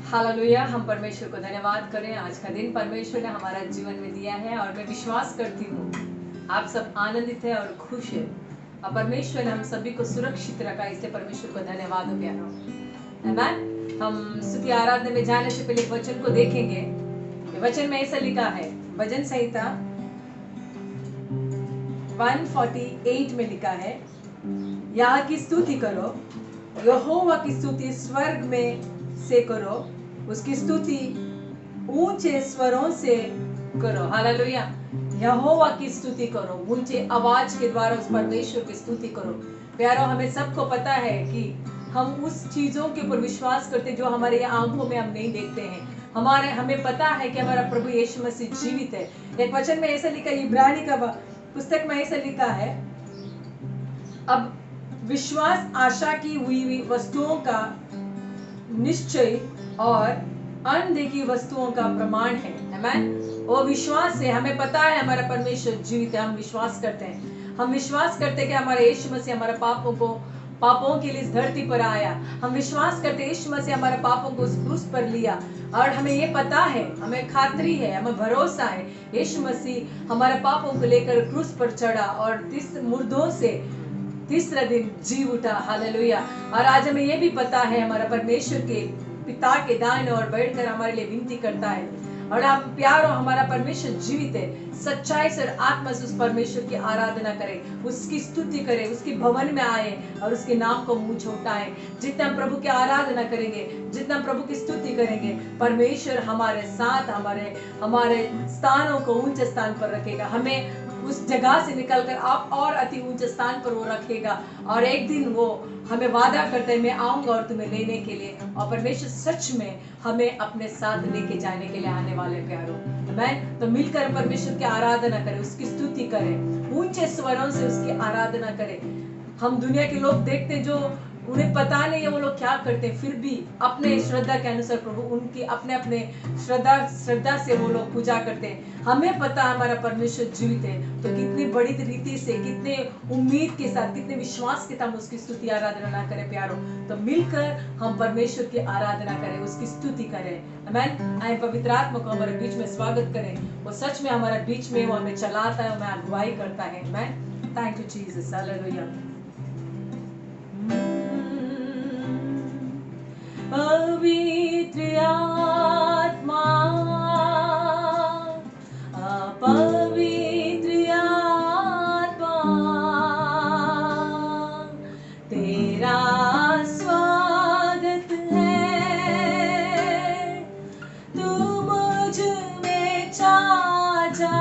Hallelujah. हम परमेश्वर को धन्यवाद करें। आज का दिन परमेश्वर ने हमारा जीवन में दिया है और मैं विश्वास करती हूँ आप सब आनंदित है और खुश है और परमेश्वर ने हम सभी को सुरक्षित रखा, इसलिए परमेश्वर को धन्यवाद हो प्यारो। आमीन। हम स्तुति आराधना में जाने से पहले एक वचन को देखेंगे। वचन में ऐसा लिखा है, भजन संहिता 148 में लिखा है, यहोवा की स्तुति करो, यहोवा की स्तुति स्वर्ग में से करो, उसकी स्तुति ऊंचे स्वरों से करो। हालेलुया। यहोवा की स्तुति करो, ऊंचे आवाज के द्वारा उस परमेश्वर की स्तुति करो। प्यारो, हमें सबको पता है कि हम उस चीजों के ऊपर विश्वास करते जो हमारे आंखों में हम नहीं देखते हैं। हमें पता है कि हमारा प्रभु यीशु मसीह जीवित है। एक वचन में ऐसा लिखा है, इब्रानी का पुस्तक में ऐसा लिखा है, अब विश्वास आशा की हुई वस्तुओं का निश्चय और अनदेखी वस्तुओं का प्रमाण है। आमीन। वो विश्वास है, हमें पता है हमारा परमेश्वर जीवित है। हम विश्वास करते हैं, हम विश्वास करते हैं कि हमारे यीशु मसीह हमारे पापों के लिए इस धरती पर आया। हम विश्वास करते हैं यीशु मसीह हमारे पापों को उस क्रूस पर लिया और हमें ये पता है, हमें खातरी है, हमें भरोसा है, यीशु मसीह हमारे पापों को लेकर क्रूस पर चढ़ा और मुर्दों से तीसरा दिन जी उठा। हालेलुया। और आज हमें यह भी पता है हमारा परमेश्वर के पिता के दाहिने ओर बैठकर हमारे लिए विनती करता है। और हम प्यारो, हमारा परमेश्वर जीवित है। सच्चाई से और आत्मा से उस परमेश्वर की आराधना करें, उसकी स्तुति करें, उसके भवन में आए और उसके नाम को मुंह उठाएं। जितना हम प्रभु की आराधना करेंगे, जितना प्रभु की स्तुति करेंगे, परमेश्वर हमारे साथ हमारे स्थानों को ऊंचे स्थान पर रखेगा। हमें उस जगह से निकलकर आप और अति ऊंचे स्थान पर वो रखेगा। और एक दिन वो हमें वादा करते हैं, मैं आऊंगा और तुम्हें लेने के लिए। और परमेश्वर सच में हमें अपने साथ लेके जाने के लिए आने वाले प्यारो। आमीन। तो मिलकर परमेश्वर की आराधना करें, उसकी स्तुति करें, ऊंचे स्वरों से उसकी आराधना करें। हम दुनिया के लोग देखते जो उन्हें पता नहीं है वो लोग क्या करते हैं, फिर भी अपने श्रद्धा के अनुसार प्रभु उनकी अपने श्रद्धा से वो लोग पूजा करते हैं। हमें पता है हमारा परमेश्वर जीवित है, तो कितनी बड़ी रीति से, कितने उम्मीद के साथ, कितने विश्वास के साथ हम उसकी स्तुति आराधना ना करें प्यारो। तो मिलकर हम परमेश्वर की आराधना करें, उसकी स्तुति करें। आमीन। आए पवित्र आत्मा को हमारे बीच में स्वागत करें। वो सच में हमारे बीच में वो हमें चलाता है, हमें अगुवाई करता है। आमीन। Thank you Jesus. हालेलुया। पवित्र आत्मा, पवित्र आत्मा, तेरा स्वागत है, तू मुझ में छा जा।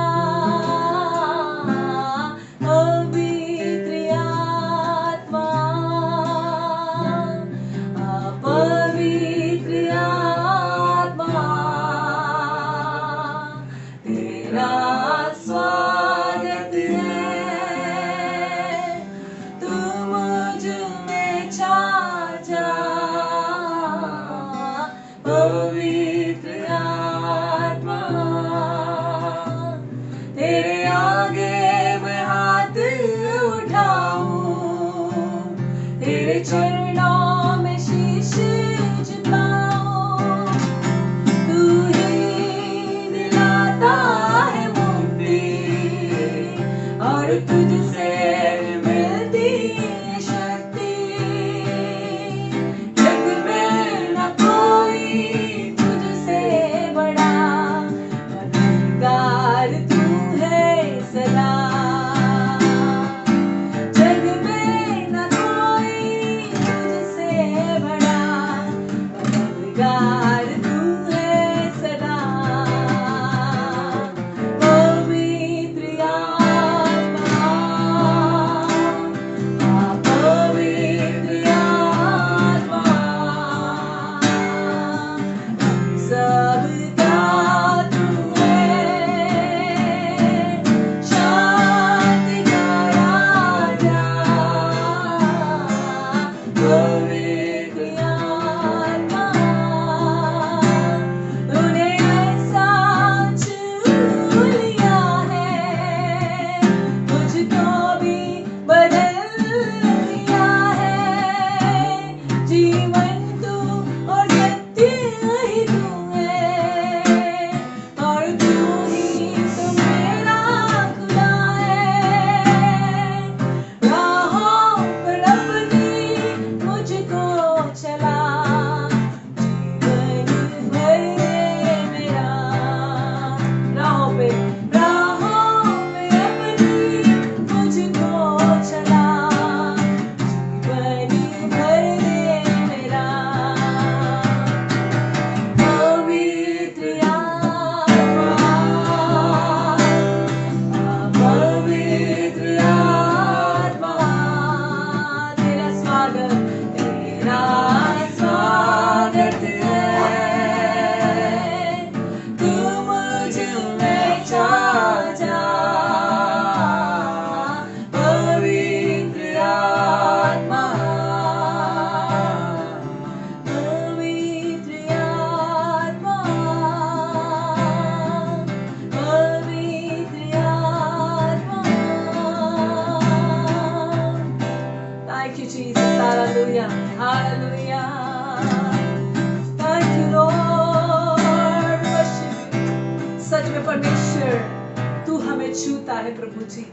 प्रभु जी,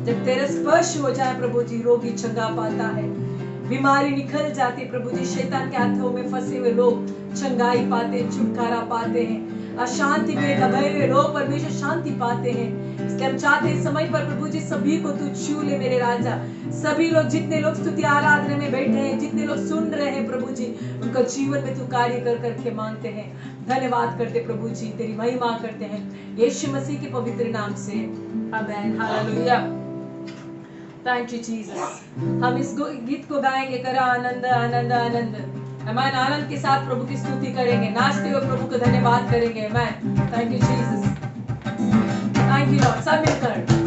जब तेरा स्पर्श हो जाए प्रभु जी, रोगी चंगा पाता है, बीमारी निकल जाती है प्रभु जी, शैतान के हाथों में फंसे हुए लोग चंगाई पाते हैं, छुटकारा पाते हैं, अशांति में दबे हुए लोग परमेश्वर शांति पाते हैं। इसलिए हम चाहते हैं समय पर प्रभु जी सभी को तू छू ले मेरे राजा। सभी लोग, जितने लोग स्तुति आराधना में बैठे हैं, जितने लोग सुन रहे हैं प्रभु जी, उनका जीवन में तू कार्य कर करके मांगते हैं। धन्यवाद करते प्रभु जी, तेरी महिमा करते हैं यीशु मसीह के पवित्र नाम से, आमेन, हालेलुया। Thank you Jesus. हम इस गीत को गाएंगे, करा आनंद आनंद आनंद। आमेन, आनंद के साथ प्रभु की स्तुति करेंगे, नाचते हुए प्रभु को धन्यवाद करेंगे। आमेन, thank you Jesus, thank you Lord. सब मिलकर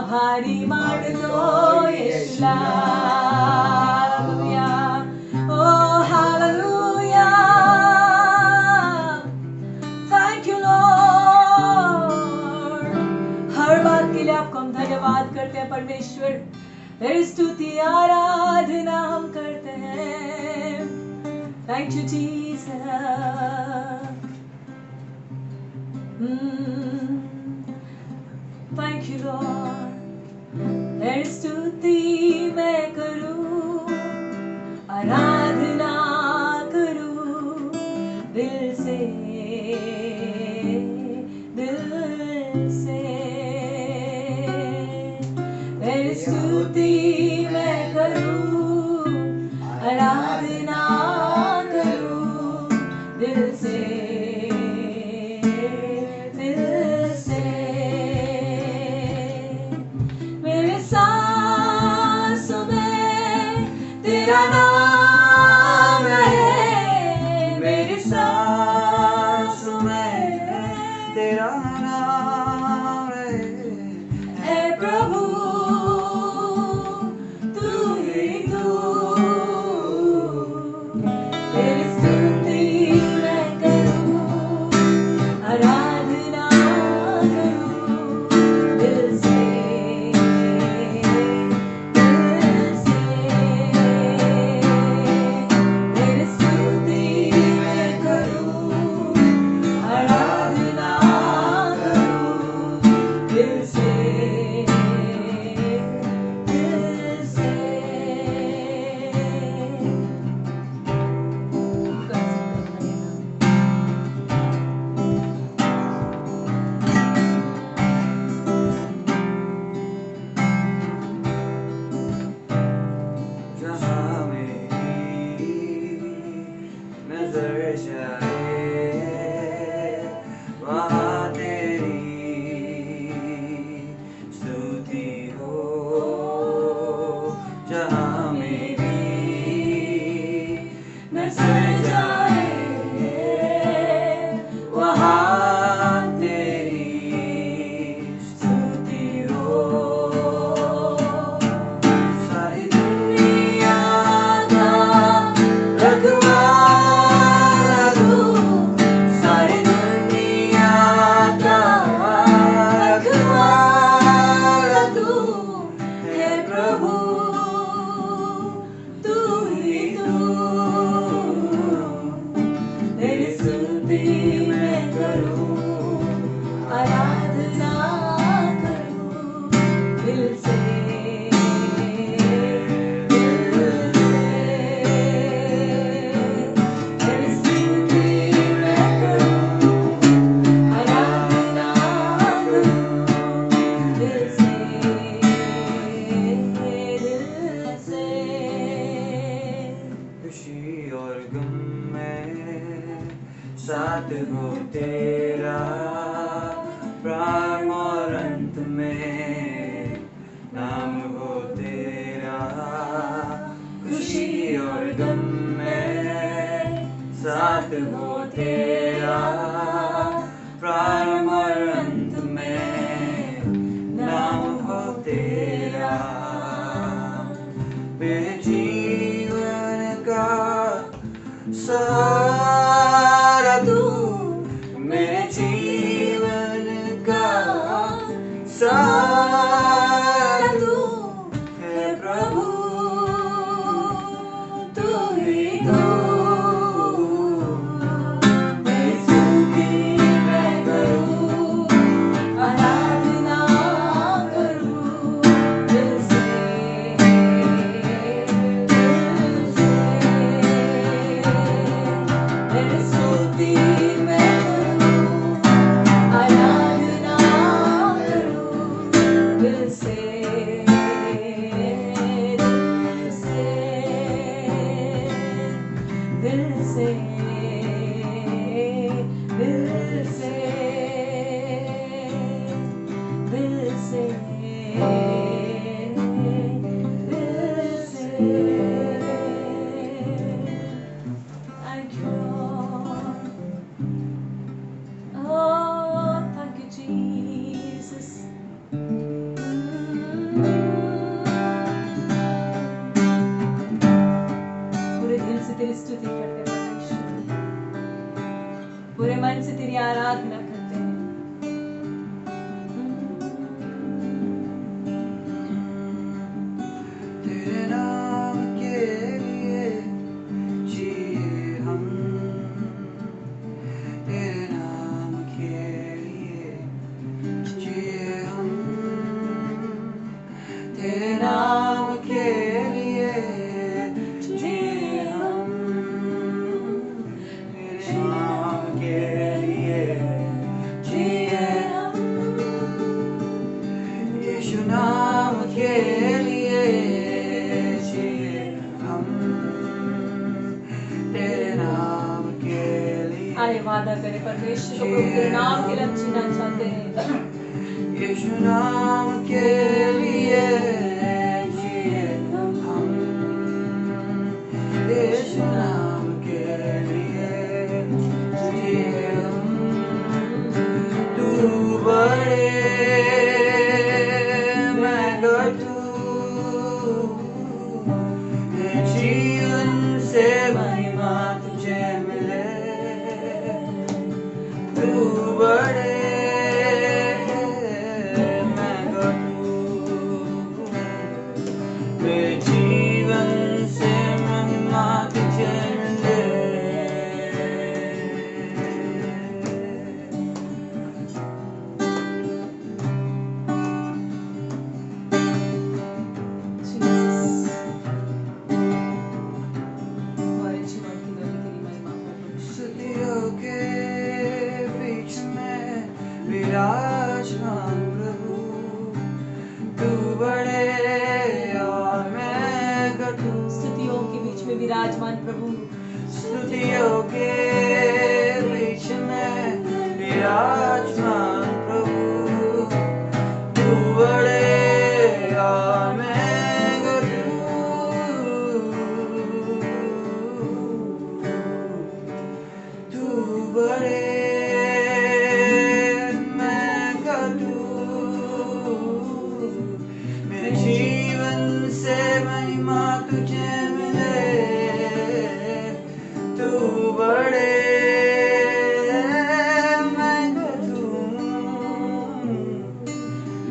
आभारी माडलो येशुला ओ हालेलुया थैंक यू लॉर्ड हर बात के लिए आपको हम धन्यवाद करते हैं परमेश्वर तेरी स्तुति आराधना हम करते हैं thank you Jesus thank you Lord तेरी स्तुति मैं करूं आराधना करूं दिल से तेरी स्तुति मैं करूं आराधना करूं दिल से मेरे सांसों में तेरा नाम है मेरे सांसों में तेरा नाम है प्रभु तू ही तू तेरी स्तुति मैं करूं आराधना करूं दिल से तेरी स्तुति मैं करूं आराधना करूं दिल से जहाँ मेरी नजर जाए वहाँ तेरी स्तुति हो जहाँ मेरी नजर जाए वहाँ तेरी स्तुति हो सारी दुनिया का रखवाला तू सारी दुनिया का रखवाला तू है प्रभु तू ही तू तेरी स्तुति मैं करूं आराधना करूं दिल से तेरी स्तुति मैं करूं आराधना करूं दिल से खुशी और गम में साथ हो तेरा प्राण और अंत में नाम हो तेरा खुशी और गम में साथ हो तेरा प्राण और अंत में नाम हो तेरा मेरे जीवन का सहारा तू मेरे जीवन का सहारा तू है प्रभु तू ही तू तेरी स्तुति मैं करूं आराधना करूं दिल से तेरी स्तुति मैं करूं आराधना करूं दिल से दिल से दिल से दिल से दिल से thank you Lord oh thank you Jesus तेरी स्तुति करते हैं परमेश्वर, पूरे मन से तेरी आराधना करते हैं। तेरे नाम के लिए जिए हम, तेरे नाम के लिए जिए हम, तेरे नाम के लिए जिए हम, तेरे नाम के लिए जिए हम, यीशु नाम के लिए जिए हम, तेरे नाम के लिए। आए वादा करे परमेश्वर को प्रभु तेरे नाम के लिए हम जीना चाहते हैं। यीशु नाम के लिए जिए हम, यीशु नाम के लिए जिए हम, तू बड़े मैं घटू, जीवन से महिमा तुझे मिले, तू बड़े मैं घटू, मेरे जीवन से महिमा तुझे मिले। Jesus, हमारे जीवन की गति तेरी महिमा कर। स्तुतियों के बीच में विराजमान प्रभु, तू बड़े और मैं घटू, स्तुतियों के बीच में विराजमान प्रभु, स्तुतियों के बीच में विराजमान प्रभु, तू बड़े और मैं घटू, तू बड़े मैं घटू, मेरे जीवन से महिमा तुझे मिले, तू बड़े मैं घटू,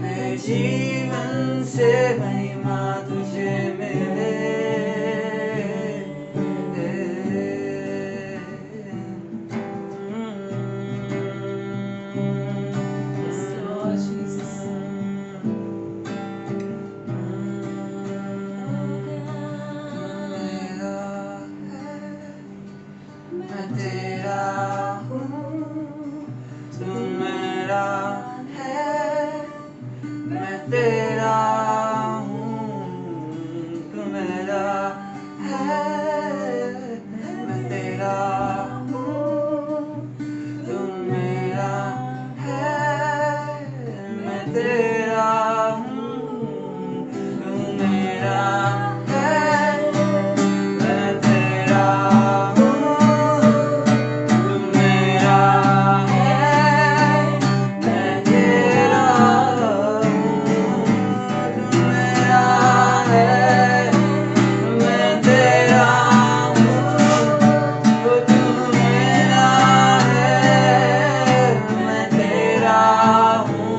मेरे जीवन से महिमा तुझे मिले। Yes, Lord Jesus. मैं तेरा हूँ, तू मेरा है, मैं तेरा हूँ, तू मेरा है, मैं तेरा हूँ, तू मेरा है, मैं तेरा हूँ, तू मेरा है, मैं तेरा हूँ, तू मेरा है, मैं तेरा हूँ, तू मेरा है, मैं तेरा हूँ, तू मेरा है, मैं तेरा हूँ,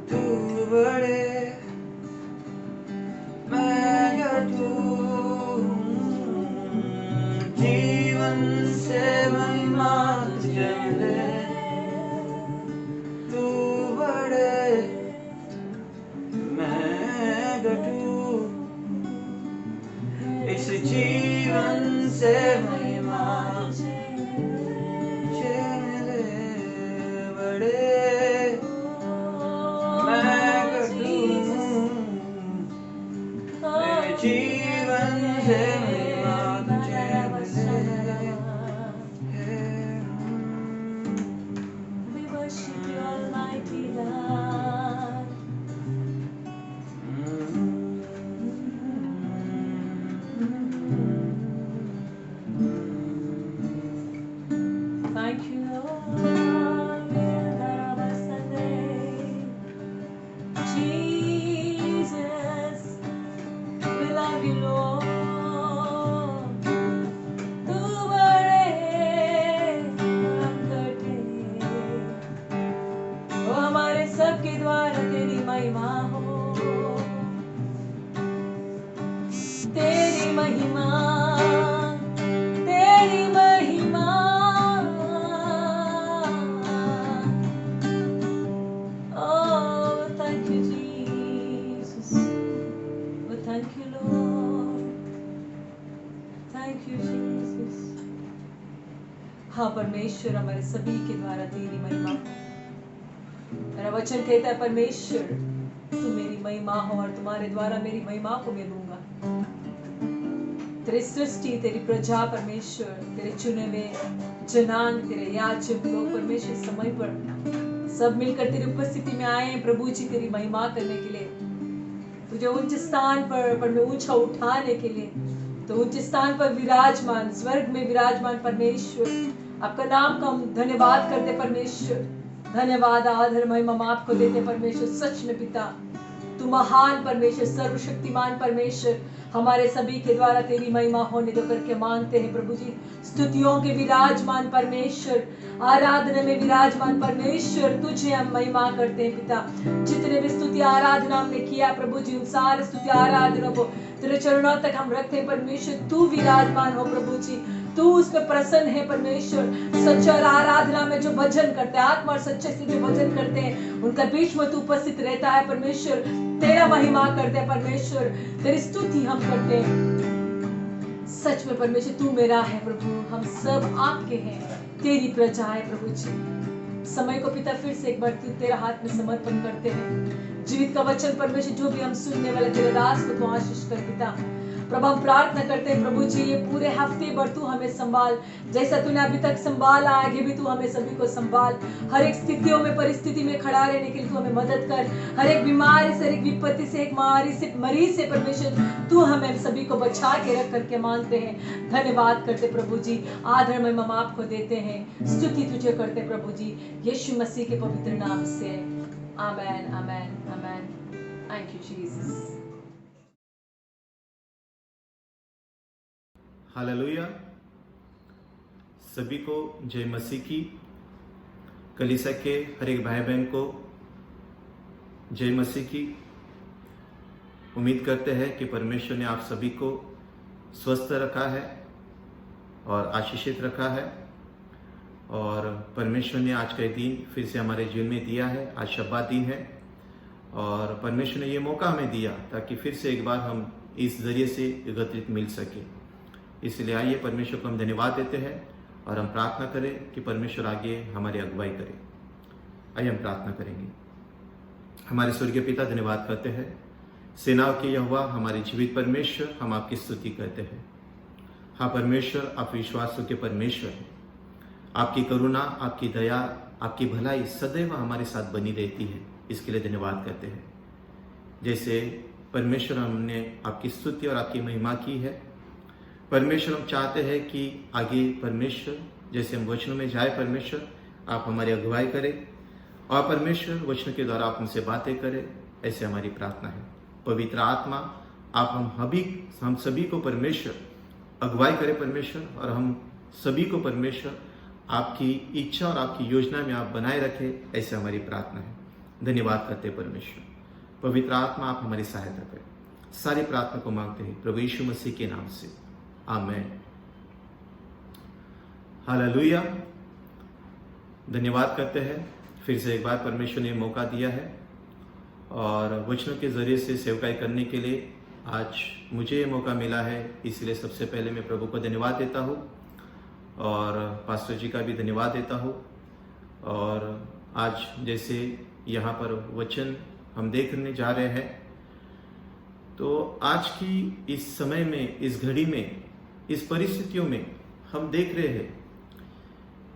तू बड़े मैं घटू, जीवन से महिमा तुझे मिले, तू बड़े मैं घटू, इस जीवन से महिमा तुझे मिले, बड़े मैं घटू, मेरे जीवन से महिमा तुझे मिले। We worship you, Almighty God. Thank you, Lord. Jesus, महिमा, तेरी महिमा। Oh, thank you, Jesus. Oh, thank you, Lord. Thank you, Jesus. हाँ परमेश्वर, हमारे सभी के द्वारा तेरी महिमा। मेरा वचन कहता है परमेश्वर तू मेरी महिमा हो और तुम्हारे द्वारा मेरी महिमा को मैं दूंगा। तेरी सृष्टि, तेरी प्रजा परमेश्वर, तेरे चुने हुए जनांग, तेरे याजक लोग परमेश्वर समय पर सब मिलकर तेरी उपस्थिति में आए हैं प्रभु जी तेरी महिमा करने के लिए, तुझे उच्च स्थान पर ऊंचा उठाने के लिए। तो उच्च स्थान पर विराजमान, स्वर्ग में विराजमान परमेश्वर, आपका नाम का हम धन्यवाद करते परमेश्वर। धन्यवाद, आदर, महिमा आपको देते परमेश्वर। सच में पिता तू महान परमेश्वर, सर्वशक्तिमान परमेश्वर, हमारे सभी के द्वारा तेरी महिमा होने दो करके मांगते हैं प्रभु जी। स्तुतियों के विराजमान परमेश्वर, आराधना में विराजमान परमेश्वर, तुझे हम महिमा करते हैं पिता। जितने भी स्तुति आराधना हमने किया प्रभु जी, उन सारे स्तुति आराधना को तेरे चरणों तक हम रखते हैं परमेश्वर। तू विराजमान हो प्रभु जी, तू उस पर प्रसन्न है परमेश्वर। सच्चा आराधना में जो भजन करते हैं, आत्मा और सच्चे से जो भजन करते हैं, उनका बीच में तू उपस्थित रहता है परमेश्वर। तेरा महिमा करते हैं परमेश्वर, तेरी स्तुति हम करते हैं। सच में परमेश्वर तू मेरा है प्रभु, हम सब आपके हैं, तेरी प्रजा है प्रभु जी। समय को पिता फिर से एक बार तेरा हाथ में समर्पण करते हैं। जीवित का वचन परमेश्वर जो भी हम सुनने वाले तेरे दास को तू आशीष कर पिता। प्रभु हम प्रार्थना करते हैं प्रभु जी, ये पूरे हफ्ते भर तू हमें संभाल, जैसा तूने अभी तक संभाला, आगे भी तू हमें सभी को संभाल। हर एक स्थितियों में, परिस्थिति में खड़ा रहने के लिए तू हमें मदद कर। हर एक बीमारी से, हर एक विपत्ति से, एक मरीज से परमेश्वर तू हमें सभी को बचा के रख करके मांगते हैं। धन्यवाद करते प्रभु जी, आदर महिमा आपको देते हैं, स्तुति तुझे करते प्रभु जी, यीशु मसीह के पवित्र नाम से। आमेन, आमेन, आमेन। Thank you Jesus. हालेलुया। सभी को जय मसीह की। कलीसिया के हर एक भाई बहन को जय मसीह की। उम्मीद करते हैं कि परमेश्वर ने आप सभी को स्वस्थ रखा है और आशीषित रखा है, और परमेश्वर ने आज का दिन फिर से हमारे जीवन में दिया है। आज शब्बात दिन है और परमेश्वर ने ये मौका हमें दिया ताकि फिर से एक बार हम इस जरिए से एकत्रित मिल सके। इसलिए आइए परमेश्वर को हम धन्यवाद देते हैं और हम प्रार्थना करें कि परमेश्वर आगे हमारी अगुवाई करे। आइए हम प्रार्थना करेंगे। हमारे स्वर्गीय पिता, धन्यवाद करते हैं सेनाओं के यहोवा, हमारे जीवित परमेश्वर, हम आपकी स्तुति करते हैं। हाँ परमेश्वर, आप विश्वासों के परमेश्वर हैं। आपकी करुणा, आपकी दया, आपकी भलाई सदैव हमारे साथ बनी रहती है, इसके लिए धन्यवाद करते हैं। जैसे परमेश्वर हमने आपकी स्तुति और आपकी महिमा की है, परमेश्वर हम चाहते हैं कि आगे परमेश्वर जैसे हम वचनों में जाए, परमेश्वर आप हमारी अगुवाई करें और परमेश्वर वचनों के द्वारा आप हमसे बातें करें, ऐसे हमारी प्रार्थना है। पवित्र आत्मा आप हम सभी को परमेश्वर अगुवाई करें परमेश्वर, और हम सभी को परमेश्वर आपकी इच्छा और आपकी योजना में आप बनाए रखें, ऐसे हमारी प्रार्थना है। धन्यवाद करते हैं परमेश्वर। पवित्र आत्मा आप हमारी सहायता करें। सारी प्रार्थना को मांगते हैं प्रभु यीशु मसीह के नाम से, आमेन। हालेलुया। धन्यवाद करते हैं फिर से एक बार परमेश्वर ने मौका दिया है और वचनों के जरिए से सेवकाई करने के लिए आज मुझे ये मौका मिला है। इसलिए सबसे पहले मैं प्रभु को धन्यवाद देता हूँ और पास्टर जी का भी धन्यवाद देता हूँ। और आज जैसे यहाँ पर वचन हम देखने जा रहे हैं, तो आज की इस समय में, इस घड़ी में, इस परिस्थितियों में हम देख रहे हैं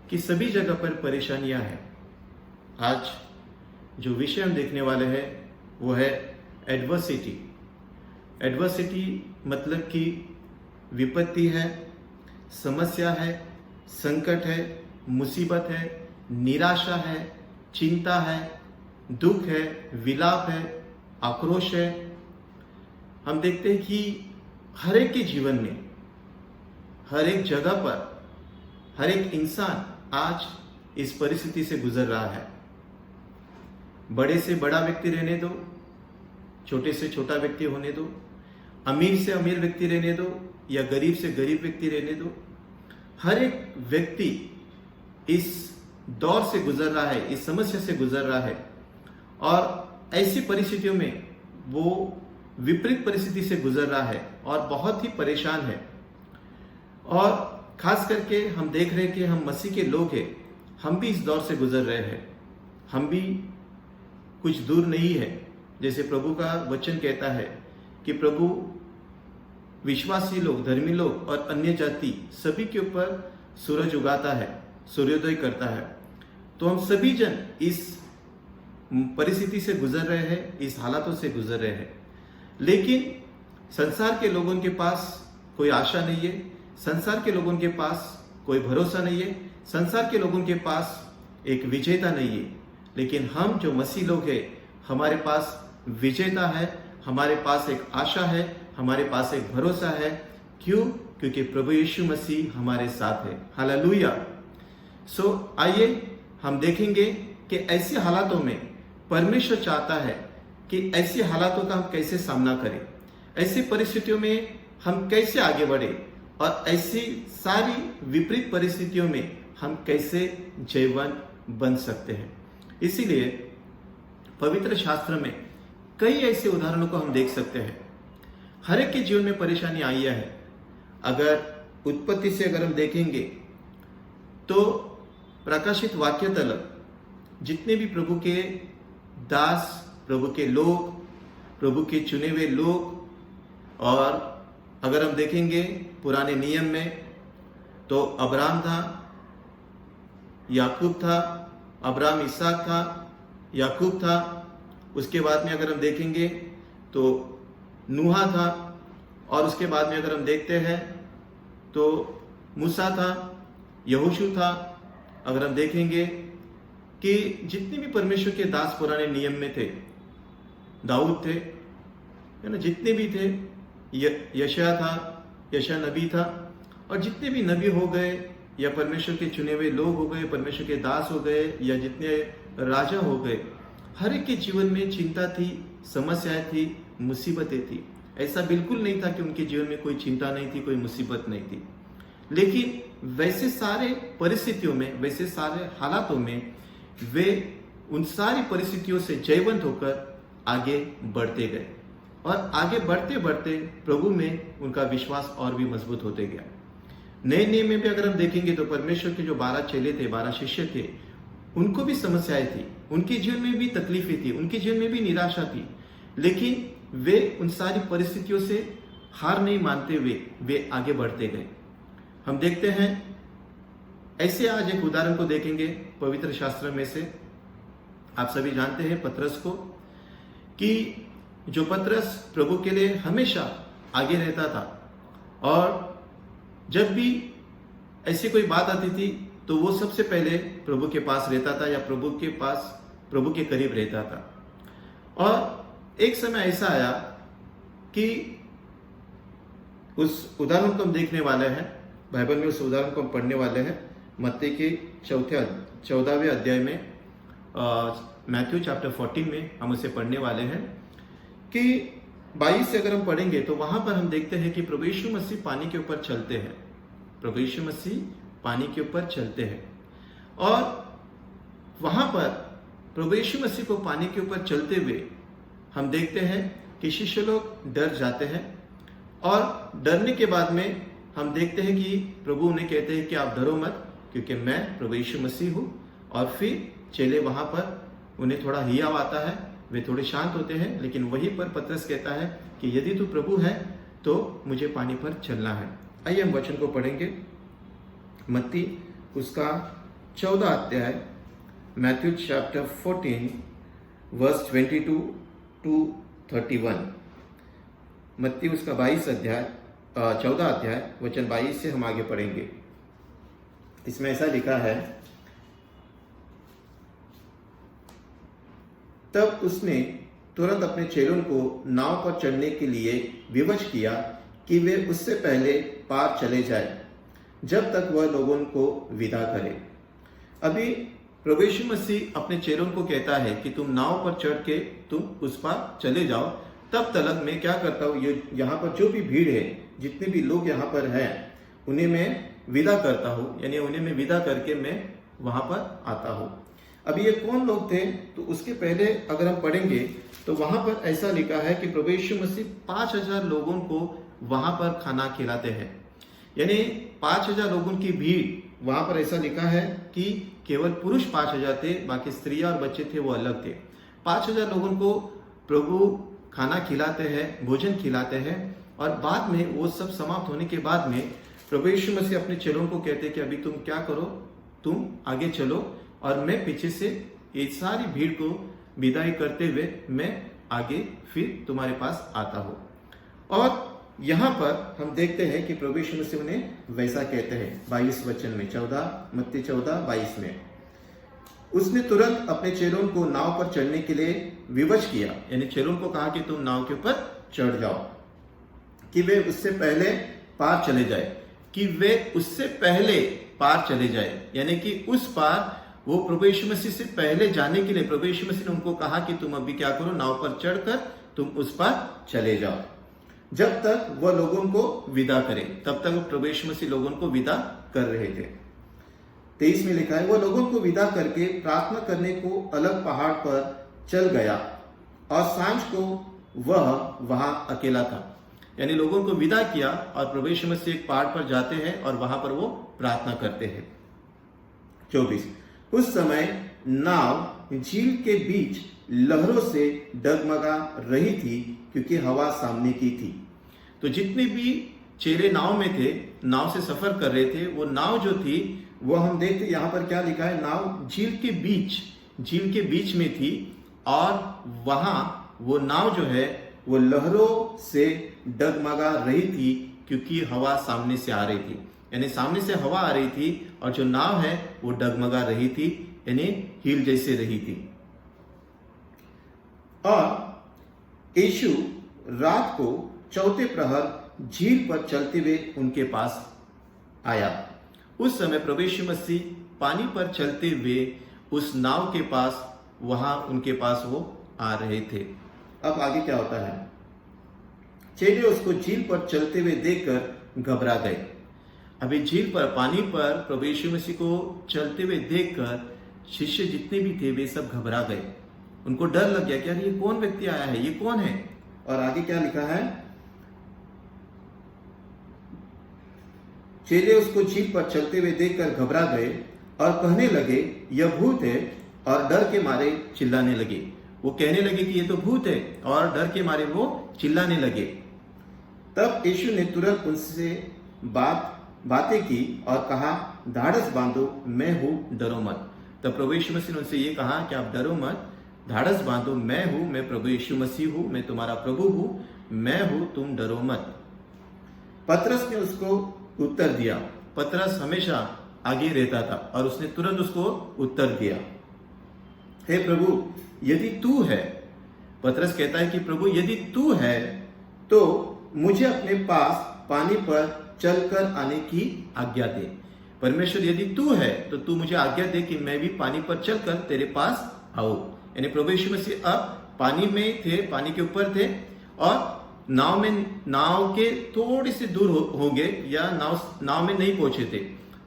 कि सभी जगह पर परेशानियां हैं। आज जो विषय हम देखने वाले हैं वो है एडवर्सिटी। एडवर्सिटी मतलब कि विपत्ति है, समस्या है, संकट है, मुसीबत है, निराशा है, चिंता है, दुख है, विलाप है, आक्रोश है। हम देखते हैं कि हर एक के जीवन में, हर एक जगह पर, हर एक इंसान आज इस परिस्थिति से गुजर रहा है। बड़े से बड़ा व्यक्ति रहने दो, छोटे से छोटा व्यक्ति होने दो, अमीर से अमीर व्यक्ति रहने दो या गरीब से गरीब व्यक्ति रहने दो, हर एक व्यक्ति इस दौर से गुजर रहा है, इस समस्या से गुजर रहा है, और ऐसी परिस्थितियों में वो विपरीत परिस्थिति से गुजर रहा है और बहुत ही परेशान है। और खास करके हम देख रहे हैं कि हम मसीह के लोग हैं, हम भी इस दौर से गुजर रहे हैं, हम भी कुछ दूर नहीं है। जैसे प्रभु का वचन कहता है कि प्रभु विश्वासी लोग, धर्मी लोग और अन्य जाति सभी के ऊपर सूरज उगाता है, सूर्योदय करता है। तो हम सभी जन इस परिस्थिति से गुजर रहे हैं, इस हालातों से गुजर रहे हैं, लेकिन संसार के लोगों के पास कोई आशा नहीं है, संसार के लोगों के पास कोई भरोसा नहीं है, संसार के लोगों के पास एक विजेता नहीं है। लेकिन हम जो मसीह लोग हैं, हमारे पास विजेता है, हमारे पास एक आशा है, हमारे पास एक भरोसा है। क्यों? क्योंकि प्रभु यीशु मसीह हमारे साथ है। हालेलुया। सो आइए हम देखेंगे कि ऐसे हालातों में परमेश्वर चाहता है कि ऐसे हालातों का हम कैसे सामना करें, ऐसी परिस्थितियों में हम कैसे आगे बढ़े, और ऐसी सारी विपरीत परिस्थितियों में हम कैसे जयवान बन सकते हैं। इसीलिए पवित्र शास्त्र में कई ऐसे उदाहरणों को हम देख सकते हैं। हर एक के जीवन में परेशानी आई है। अगर उत्पत्ति से अगर हम देखेंगे तो प्रकाशित वाक्य तक जितने भी प्रभु के दास, प्रभु के लोग, प्रभु के चुने हुए लोग, और अगर हम देखेंगे पुराने नियम में तो अब्राहम था, याकूब था, अब्राहम इसहाक था, याकूब था। उसके बाद में अगर हम देखेंगे तो नूहा था, और उसके बाद में अगर हम देखते हैं तो मूसा था, यहोशू था। अगर हम देखेंगे कि जितने भी परमेश्वर के दास पुराने नियम में थे, दाऊद थे, है ना, जितने भी थे, यशायाह था, यशायाह नबी था, और जितने भी नबी हो गए या परमेश्वर के चुने हुए लोग हो गए, परमेश्वर के दास हो गए, या जितने राजा हो गए, हर एक के जीवन में चिंता थी, समस्याएं थी, मुसीबतें थी। ऐसा बिल्कुल नहीं था कि उनके जीवन में कोई चिंता नहीं थी, कोई मुसीबत नहीं थी। लेकिन वैसे सारे परिस्थितियों में, वैसे सारे हालातों में वे उन सारी परिस्थितियों से जयवंत होकर आगे बढ़ते गए, और आगे बढ़ते बढ़ते प्रभु में उनका विश्वास और भी मजबूत होते गया। नए नियम में भी अगर हम देखेंगे तो परमेश्वर के जो 12 चेले थे, 12 शिष्य थे, उनको भी समस्याएं थी, उनके जीवन में भी तकलीफें थी, उनके जीवन में भी निराशा थी, लेकिन वे उन सारी परिस्थितियों से हार नहीं मानते हुए वे आगे बढ़ते गए। हम देखते हैं ऐसे, आज एक उदाहरण को देखेंगे पवित्र शास्त्र में से। आप सभी जानते हैं पतरस को, कि जो पतरस प्रभु के लिए हमेशा आगे रहता था, और जब भी ऐसी कोई बात आती थी तो वो सबसे पहले प्रभु के पास रहता था, या प्रभु के करीब रहता था। और एक समय ऐसा आया कि उस उदाहरण को हम देखने वाले हैं, बाइबल में उस उदाहरण को हम पढ़ने वाले हैं, मत्ती के 14वें अध्याय में, मैथ्यू चैप्टर 14 में हम उसे पढ़ने वाले हैं। कि 22 से अगर हम पढ़ेंगे तो वहां पर हम देखते हैं कि प्रभु यीशु मसीह पानी के ऊपर चलते हैं, प्रभु यीशु मसीह पानी के ऊपर चलते हैं, और वहां पर प्रभु यीशु मसीह को पानी के ऊपर चलते हुए हम देखते हैं कि शिष्य लोग डर जाते हैं, और डरने के बाद में हम देखते हैं कि प्रभु उन्हें कहते हैं कि आप डरो मत, क्योंकि मैं प्रभु यीशु मसीह हूँ। और फिर चेले वहां पर, उन्हें थोड़ा हियाव आता है, वे थोड़े शांत होते हैं, लेकिन वहीं पर पतरस कहता है कि यदि तू प्रभु है तो मुझे पानी पर चलना है। आइए हम वचन को पढ़ेंगे। मत्ती उसका 14 अध्याय, मैथ्यू चैप्टर 14 वर्स 22 to 31। मत्ती उसका 14 अध्याय वचन 22 से हम आगे पढ़ेंगे। इसमें ऐसा लिखा है, तब उसने तुरंत अपने चेलों को नाव पर चढ़ने के लिए विवश किया कि वे उससे पहले पार चले जाए, जब तक वह लोगों को विदा करे। अभी प्रभु यीशु मसीह अपने चेलों को कहता है कि तुम नाव पर चढ़ के तुम उस पार चले जाओ, तब तक मैं क्या करता हूँ, ये यहाँ पर जो भी भीड़ है, जितने भी लोग यहाँ पर हैं, उन्हें मैं विदा करता हूँ, यानी उन्हें मैं विदा करके मैं वहां पर आता हूँ। अब ये कौन लोग थे, तो उसके पहले अगर हम पढ़ेंगे तो वहां पर ऐसा लिखा है कि प्रभु यीशु मसीह 5000 लोगों को वहां पर खाना खिलाते हैं, यानी 5000 लोगों की भीड़। वहां पर ऐसा लिखा है कि केवल पुरुष 5000 थे, बाकी स्त्रियां और बच्चे थे वो अलग थे। 5000 लोगों को प्रभु खाना खिलाते हैं, भोजन खिलाते हैं, और बाद में वो सब समाप्त होने के बाद में प्रभु यीशु मसीह अपने चेलों को कहते हैं कि अभी तुम क्या करो, तुम आगे चलो और मैं पीछे से ये सारी भीड़ को विदाई करते हुए मैं आगे फिर तुम्हारे पास आता हूँ। और यहाँ पर हम देखते हैं कि प्रभु यीशु मसीह उन्हें वैसा कहते हैं 22 वचन में, 14 14 22 में। उसने तुरंत अपने चेलों को नाव पर चढ़ने के लिए विवश किया, यानी चेलों को कहा कि तुम नाव के ऊपर चढ़ जाओ, कि वे उससे पहले पार चले जाए, कि वे उससे पहले पार चले जाए, यानी कि उस पार वो प्रभु यीशु मसीह से पहले जाने के लिए प्रभु यीशु मसीह ने उनको कहा कि तुम अभी क्या करो, नाव पर चढ़कर तुम उस पार चले जाओ। जब तक वह लोगों को विदा करे, तब तक प्रभु यीशु मसीह लोगों को विदा कर रहे थे। 23 में लिखा है, वह लोगों को विदा करके प्रार्थना करने को अलग पहाड़ पर चल गया और सांझ को वह वहां अकेला था, यानी लोगों को विदा किया और प्रभु यीशु मसीह एक पहाड़ पर जाते हैं और वहां पर वो प्रार्थना करते हैं। 24, उस समय नाव झील के बीच लहरों से डगमगा रही थी क्योंकि हवा सामने की थी। तो जितने भी चेले नाव में थे, नाव से सफर कर रहे थे, वो नाव जो थी वो हम देखते यहाँ पर क्या लिखा है, नाव झील के बीच में थी और वहां वो नाव जो है वो लहरों से डगमगा रही थी क्योंकि हवा सामने से आ रही थी, यानी सामने से हवा आ रही थी और जो नाव है वो डगमगा रही थी, यानी हिल जैसे रही थी। और यीशु रात को चौथे प्रहर झील पर चलते हुए उनके पास आया। उस समय प्रभु यीशु मसीह पानी पर चलते हुए उस नाव के पास, वहां उनके पास वो आ रहे थे। अब आगे क्या होता है, चेले उसको झील पर चलते हुए देखकर घबरा गए। अभी झील पर, पानी पर प्रभु यीशु मसीह को चलते हुए देखकर शिष्य जितने भी थे वे सब घबरा गए, उनको डर लग गया कि यार ये कौन व्यक्ति आया है, ये कौन है। और आगे क्या लिखा है, चेले उसको झील पर चलते हुए देखकर घबरा गए और कहने लगे यह भूत है, और डर के मारे चिल्लाने लगे। वो कहने लगे कि ये तो भूत है और डर के मारे वो चिल्लाने लगे। तब यीशु ने तुरंत उनसे बातें की और कहा, धाड़स बांधो, मैं हूं, डरो मत। तब प्रभु यीशु मसीह ने उनसे ये कहा कि आप डरो मत, धाड़स बांधो, मैं हूं, मैं प्रभु यीशु मसीह हूं, मैं तुम्हारा प्रभु हूं, मैं हूं, तुम डरो मत। पतरस ने उसको उत्तर दिया, पतरस हमेशा आगे रहता था और उसने तुरंत उसको उत्तर दिया, हे प्रभु यदि तू है, पतरस कहता है कि प्रभु यदि तू है तो मुझे अपने पास पानी पर चलकर आने की आज्ञा दे। परमेश्वर यदि तू है तो तू मुझे आज्ञा दे कि मैं भी पानी पर चलकर तेरे पास आऊं। यानी प्रभु यीशु मसीह अब पानी में थे, पानी के ऊपर थे और नाव के थोड़ी सी दूर हो गए या नाव में नहीं पहुंचे थे।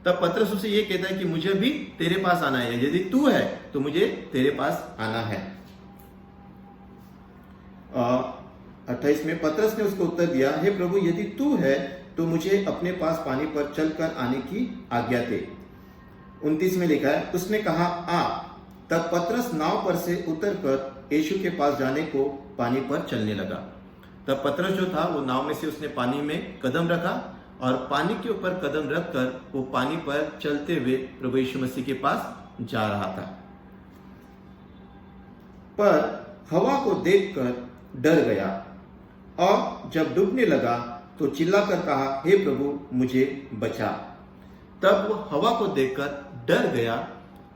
तब पतरस उसे ये कहता है कि मुझे भी तेरे पास आना है, यदि तू है तो मुझे तेरे पास आना है। 28 में पतरस ने उसको उत्तर दिया, हे प्रभु यदि तू है तो मुझे अपने पास पानी पर चलकर आने की आज्ञा दे। 29 में लिखा है, उसने कहा आ। तब पतरस नाव पर से उतरकर यीशु के पास जाने को पानी पर चलने लगा। तब पतरस जो था वो नाव में से उसने पानी में कदम रखा और पानी के ऊपर कदम रखकर वो पानी पर चलते हुए प्रभु यीशु मसीह के पास जा रहा था। पर हवा को देखकर डर गया और जब डूबने लगा तो चिल्लाकर कहा, हे प्रभु मुझे बचा। तब वो हवा को देखकर डर गया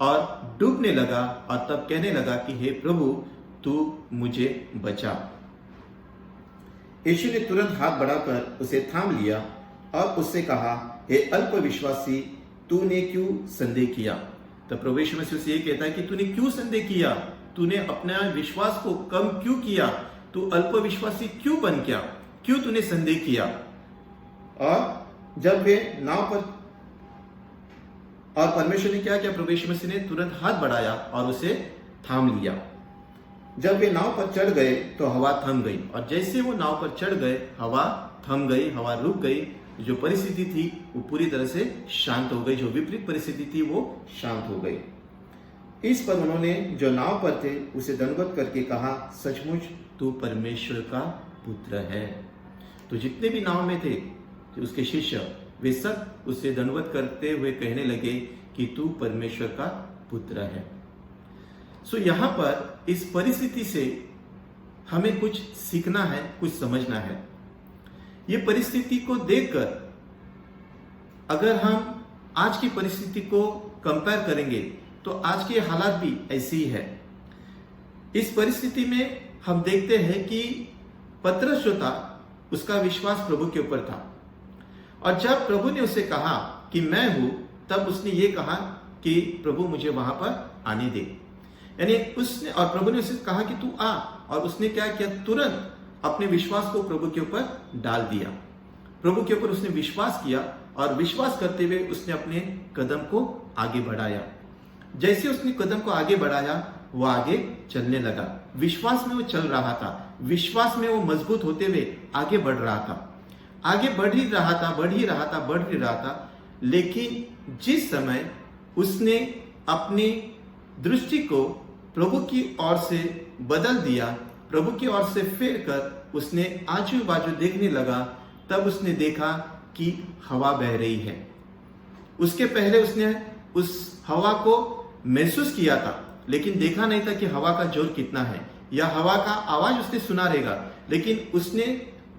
और डूबने लगा और तब कहने लगा कि हे प्रभु तू मुझे बचा। यीशु ने तुरंत हाथ बढ़ाकर उसे थाम लिया और उससे कहा, हे अल्पविश्वासी, तूने क्यों संदेह किया। तब प्रभु यीशु मसीह से ये कहता है कि तूने क्यों संदेह किया, तूने अपना विश्वास को कम क्यों किया। तू अल्पविश्वासी क्यों बन गया, क्यों तूने संदेह किया। और जब वे नाव पर, और परमेश्वर ने क्या किया, प्रभु यीशु मसीह ने तुरंत हाथ बढ़ाया और उसे थाम लिया। जब वे नाव पर चढ़ गए तो हवा थम गई, और जैसे वो नाव पर चढ़ गए हवा थम गई, हवा रुक गई। जो परिस्थिति थी वो पूरी तरह से शांत हो गई, जो विपरीत परिस्थिति थी वो शांत हो गई। इस पर उन्होंने जो नाव पर थे उसे दंडवत करके कहा, सचमुच तू परमेश्वर का पुत्र है। तो जितने भी नाव में थे उसके शिष्य, वे सब उससे दंडवत करते हुए कहने लगे कि तू परमेश्वर का पुत्र है। सो यहां पर इस परिस्थिति से हमें कुछ सीखना है, कुछ समझना है। ये परिस्थिति को देखकर अगर हम आज की परिस्थिति को कंपेयर करेंगे तो आज के हालात भी ऐसी ही है। इस परिस्थिति में हम देखते हैं कि पतरस जो था उसका विश्वास प्रभु के ऊपर था, और जब प्रभु ने उसे कहा कि मैं हूं, तब उसने ये कहा कि प्रभु मुझे वहां पर आने दे। यानी उसने, और प्रभु ने उसे कहा कि तू आ, और उसने क्या किया, तुरंत अपने विश्वास को प्रभु के ऊपर डाल दिया। प्रभु के ऊपर उसने विश्वास किया, और विश्वास करते हुए उसने अपने कदम को आगे बढ़ाया। जैसे उसने कदम को आगे बढ़ाया वो आगे चलने लगा। विश्वास में वो चल रहा था, विश्वास में वो मजबूत होते हुए आगे बढ़ रहा था, आगे बढ़ ही रहा था। लेकिन जिस समय उसने अपनी दृष्टि को प्रभु की ओर से बदल दिया, प्रभु की ओर से फेर कर उसने आजू बाजू देखने लगा, तब उसने देखा कि हवा बह रही है। उसके पहले उसने उस हवा को महसूस किया था, लेकिन देखा नहीं था कि हवा का जोर कितना है, या हवा का आवाज उसने सुना रहेगा, लेकिन उसने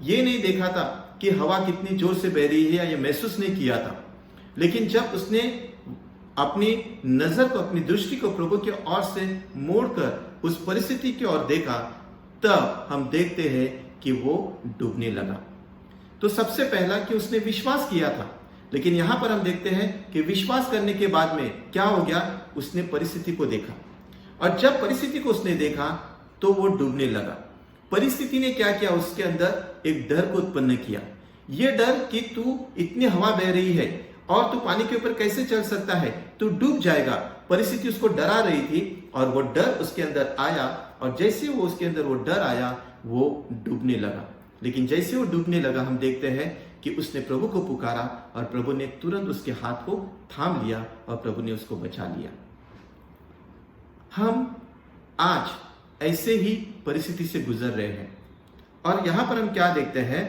ये नहीं देखा था कि हवा कितनी जोर से बह रही है, या ये महसूस नहीं किया था। लेकिन जब उसने अपनी नजर को, अपनी दृष्टि को प्रभु की ओर से मोड़कर उस परिस्थिति की ओर देखा, तब हम देखते हैं कि वो डूबने लगा। तो सबसे पहला कि उसने विश्वास किया था, लेकिन यहां पर हम देखते हैं कि विश्वास करने के बाद में क्या हो गया, उसने परिस्थिति को देखा, और जब परिस्थिति को उसने देखा तो वो डूबने लगा। परिस्थिति ने क्या किया, उसके अंदर एक डर को उत्पन्न किया। ये डर कि तू इतनी हवा बह रही है और तू पानी के ऊपर कैसे चल सकता है, तू डूब जाएगा। परिस्थिति उसको डरा रही थी, और वो डर उसके अंदर आया, और जैसे वो उसके अंदर वो डर आया वो डूबने लगा। लेकिन जैसे वो डूबने लगा, हम देखते हैं कि उसने प्रभु को पुकारा, और प्रभु ने तुरंत उसके हाथ को थाम लिया, और प्रभु ने उसको बचा लिया। हम आज ऐसे ही परिस्थिति से गुजर रहे हैं, और यहां पर हम क्या देखते हैं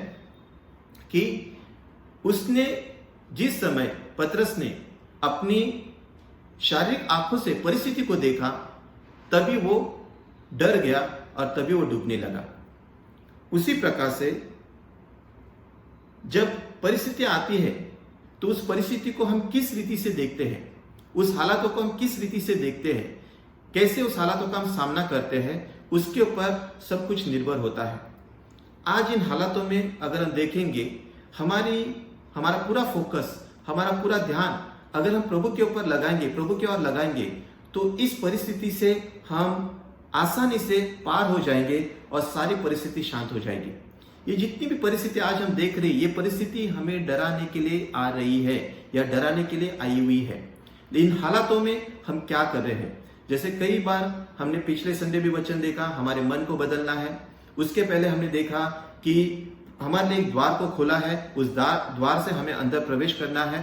कि उसने जिस समय पतरस ने अपनी शारीरिक आंखों से परिस्थिति को देखा, तभी वो डर गया और तभी वो डूबने लगा। उसी प्रकार से जब परिस्थिति आती है तो उस परिस्थिति को हम किस रीति से देखते हैं, उस हालातों को हम किस रीति से देखते हैं, कैसे उस हालातों का हम सामना करते हैं, उसके ऊपर सब कुछ निर्भर होता है। आज इन हालातों में अगर हम देखेंगे, हमारा पूरा फोकस, हमारा पूरा ध्यान अगर हम प्रभु के ऊपर लगाएंगे, प्रभु की ओर लगाएंगे, तो इस परिस्थिति से हम आसानी से पार हो जाएंगे और सारी परिस्थिति शांत हो जाएगी। ये जितनी भी परिस्थिति आज हम देख रहे हैं, ये परिस्थिति हमें डराने के लिए आ रही है या डराने के लिए आई हुई है। इन हालातों में हम क्या कर रहे हैं, जैसे कई बार हमने पिछले संडे भी वचन देखा, हमारे मन को बदलना है। उसके पहले हमने देखा कि हमारे लिए एक द्वार को खोला है, उस द्वार से हमें अंदर प्रवेश करना है।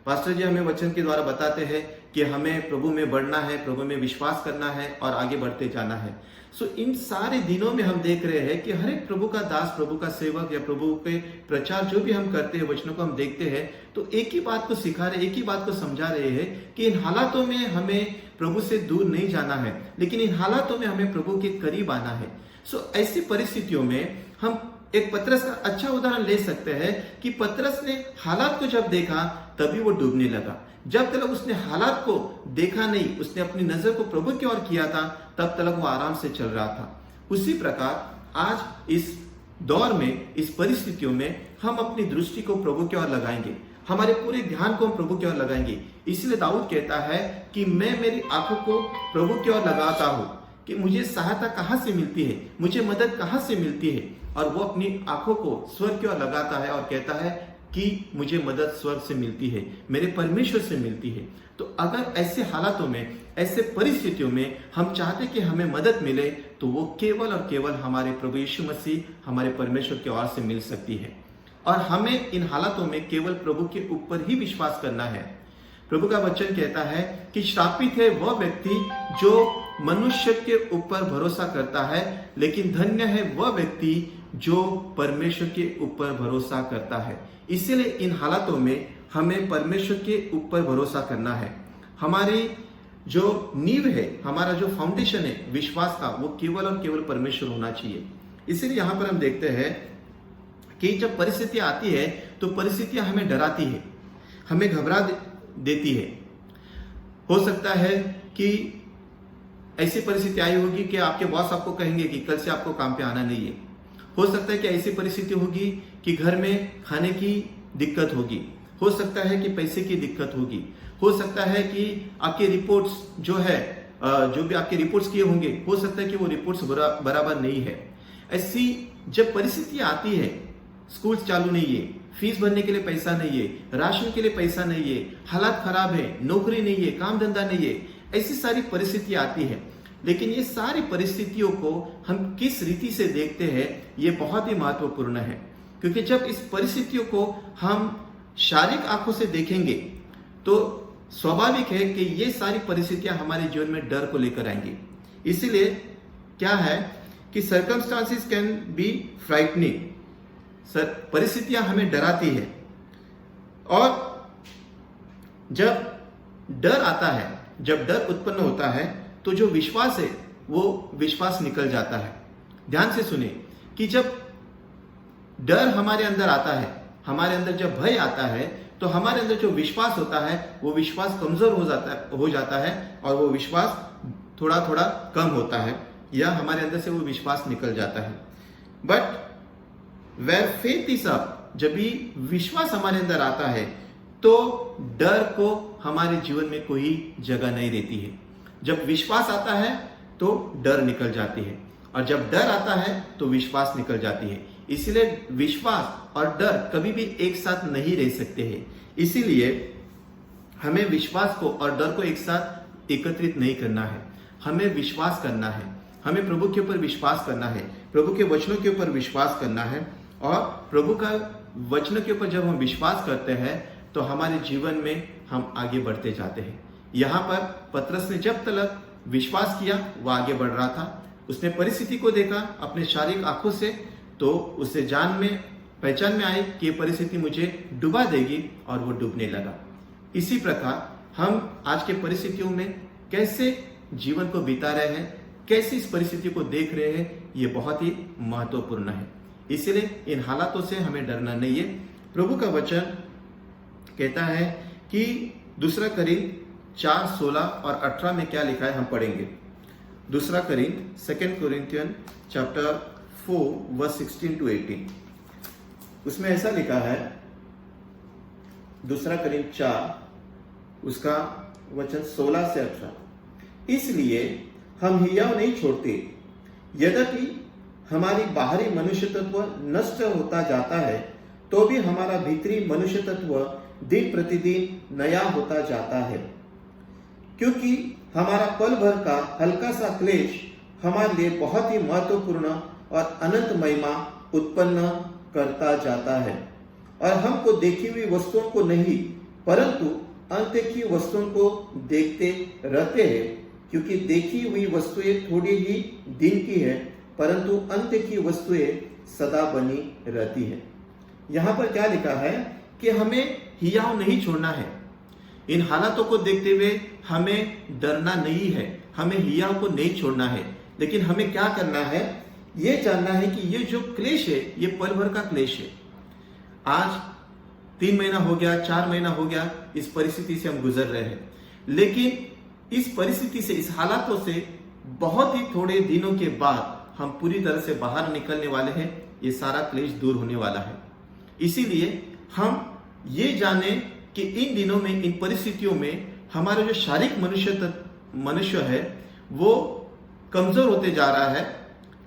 पास्टर जी हमें वचन के द्वारा बताते हैं कि हमें प्रभु में बढ़ना है, प्रभु में विश्वास करना है और आगे बढ़ते जाना है। सो इन सारे दिनों में हम देख रहे हैं कि हर एक प्रभु का दास, प्रभु का सेवक या प्रभु के प्रचार जो भी हम करते हैं, वचनों को हम देखते हैं, तो एक ही बात को सिखा रहे, एक ही बात को समझा रहे हैं कि इन हालातों में हमें प्रभु से दूर नहीं जाना है, लेकिन इन हालातों में हमें प्रभु के करीब आना है। सो ऐसी परिस्थितियों में हम एक पतरस का अच्छा उदाहरण ले सकते हैं कि पतरस ने हालात को जब देखा तभी वो डूबने लगा। जब तक उसने हालात को देखा नहीं, उसने अपनी नजर को प्रभु की ओर किया था, तब तक वो आराम से चल रहा था। उसी प्रकार आज इस दौर में, इस परिस्थितियों में हम अपनी दृष्टि को प्रभु की ओर लगाएंगे, हमारे पूरे ध्यान को हम प्रभु की ओर लगाएंगे। इसलिए दाऊद कहता है कि मैं मेरी आंखों को प्रभु की ओर लगाता हूं, कि मुझे सहायता कहाँ से मिलती है, मुझे मदद कहाँ से मिलती है, और वो अपनी आंखों को स्वर्ग की ओर लगाता है और कहता है कि मुझे मदद स्वर्ग से मिलती है, मेरे परमेश्वर से मिलती है। तो अगर ऐसे हालातों में, ऐसे परिस्थितियों में हम चाहते कि हमें मदद मिले, तो वो केवल और केवल हमारे प्रभु यीशु मसीह, हमारे परमेश्वर की ओर से मिल सकती है। और हमें इन हालातों में केवल प्रभु के ऊपर ही विश्वास करना है। प्रभु का वचन कहता है कि श्रापित है वह व्यक्ति जो मनुष्य के ऊपर भरोसा करता है, लेकिन धन्य है वह व्यक्ति जो परमेश्वर के ऊपर भरोसा करता है। इसीलिए इन हालातों में हमें परमेश्वर के ऊपर भरोसा करना है। हमारी जो नींव है, हमारा जो फाउंडेशन है विश्वास का, वो केवल और केवल परमेश्वर होना चाहिए। इसीलिए यहाँ पर हम देखते हैं कि जब परिस्थितियां आती है तो परिस्थितियां हमें डराती है, हमें घबरा देती है। हो सकता है कि ऐसी परिस्थिति आई होगी कि आपके बॉस आपको कहेंगे कि कल से आपको काम पे आना नहीं है। हो सकता है कि ऐसी परिस्थिति होगी कि घर में खाने की दिक्कत होगी, हो सकता है कि पैसे की दिक्कत होगी, हो सकता है कि आपके रिपोर्ट्स जो है, जो भी आपके रिपोर्ट्स किए होंगे, हो सकता है कि वो रिपोर्ट्स बराबर नहीं है। ऐसी जब परिस्थितियां आती है, स्कूल चालू नहीं है, फीस भरने के लिए पैसा नहीं है, राशन के लिए पैसा नहीं है, हालात खराब है, नौकरी नहीं है, काम धंधा नहीं है, ऐसी सारी परिस्थितियां आती है। लेकिन ये सारी परिस्थितियों को हम किस रीति से देखते हैं, ये बहुत ही महत्वपूर्ण है। क्योंकि जब इस परिस्थितियों को हम शारीरिक आंखों से देखेंगे तो स्वाभाविक है कि ये सारी परिस्थितियां हमारे जीवन में डर को लेकर आएंगी। इसीलिए क्या है कि सर्कमस्टांसेस कैन बी फ्राइटनिंग, परिस्थितियां हमें डराती है। और जब डर आता है, जब डर उत्पन्न होता है, तो जो विश्वास है वो विश्वास निकल जाता है। ध्यान से सुने कि जब डर हमारे अंदर आता है, हमारे अंदर जब भय आता है, तो हमारे अंदर जो विश्वास होता है वो विश्वास कमजोर हो जाता है और वो विश्वास थोड़ा थोड़ा कम होता है, या हमारे अंदर से वो विश्वास निकल जाता है। But where faith is up, जब भी विश्वास हमारे अंदर आता है तो डर को हमारे जीवन में कोई जगह नहीं रहती है। जब विश्वास आता है तो डर निकल जाती है, और जब डर आता है तो विश्वास निकल जाती है। इसलिए विश्वास और डर कभी भी एक साथ नहीं रह सकते हैं। इसीलिए हमें विश्वास को और डर को एक साथ एकत्रित नहीं करना है। हमें विश्वास करना है, हमें प्रभु के ऊपर विश्वास करना है, प्रभु के वचनों के ऊपर विश्वास करना है। और प्रभु का वचनों के ऊपर जब हम विश्वास करते हैं तो हमारे जीवन में हम आगे बढ़ते जाते हैं। यहाँ पर पतरस ने जब तक विश्वास किया वो आगे बढ़ रहा था। उसने परिस्थिति को देखा अपने शारीरिक आंखों से, तो उसे पहचान में आई कि ये परिस्थिति मुझे डुबा देगी, और वो डूबने लगा। इसी प्रकार हम आज के परिस्थितियों में कैसे जीवन को बिता रहे हैं, कैसे इस परिस्थिति को देख रहे हैं, ये बहुत ही महत्वपूर्ण है। इसलिए इन हालातों से हमें डरना नहीं है। प्रभु का वचन कहता है कि 2 कोरिन्थ 4:16 और 18 में क्या लिखा है हम पढ़ेंगे। 2 Corinth 2 Corinthian chapter 4 verse 16 to 18, उसमें ऐसा लिखा है, 2 कोरिन्थ 4 उसका वचन 16 से 18, इसलिए हम हियाव नहीं छोड़ते, यद्यपि हमारी बाहरी मनुष्य तत्व नष्ट होता जाता है, तो भी हमारा भीतरी मनुष्य तत्व दिन प्रतिदिन नया होता जाता है। क्योंकि हमारा पल भर का हल्का सा क्लेश हमारे लिए बहुत ही महत्वपूर्ण और अनंत महिमा उत्पन्न करता जाता है। और हमको देखी हुई वस्तुओं को नहीं, परंतु अंत की वस्तुओं को देखते रहते हैं, क्योंकि देखी हुई वस्तुएं थोड़ी ही दिन की है, परंतु अंत की वस्तुएं सदा बनी रहती है। यहाँ पर क्या लिखा है कि हमें हियाव नहीं छोड़ना है। इन हालातों को देखते हुए हमें डरना नहीं है, हमें हियाव को नहीं छोड़ना है, लेकिन हमें क्या करना है, ये जानना है कि ये जो क्लेश है ये पल भर का क्लेश है। आज 3 महीना हो गया, 4 महीना हो गया, इस परिस्थिति से हम गुजर रहे हैं, लेकिन इस परिस्थिति से, इस हालातों से बहुत ही थोड़े दिनों के बाद हम पूरी तरह से बाहर निकलने वाले हैं। ये सारा क्लेश दूर होने वाला है। इसीलिए हम ये जाने कि इन दिनों में, इन परिस्थितियों में हमारा जो शारीरिक मनुष्य है वो कमजोर होते जा रहा है,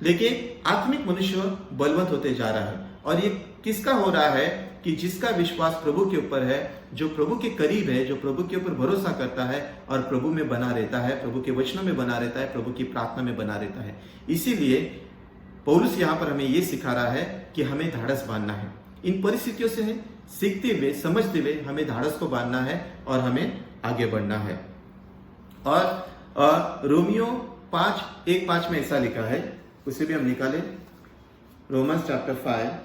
लेकिन आत्मिक मनुष्य बलवंत होते जा रहा है। और ये किसका हो रहा है कि जिसका विश्वास प्रभु के ऊपर है, जो प्रभु के करीब है, जो प्रभु के ऊपर भरोसा करता है और प्रभु में बना रहता है, प्रभु के वचनों में बना रहता है, प्रभु की प्रार्थना में बना रहता है। इसीलिए पौलुस यहाँ पर हमें ये सिखा रहा है कि हमें धाड़स बांधना है। इन परिस्थितियों से सीखते हुए, समझते हुए हमें धाड़स को बांधना है और हमें आगे बढ़ना है। और रोमियो 5:1-5 में ऐसा लिखा है, उसे भी हम निकालें। रोमन्स चैप्टर 5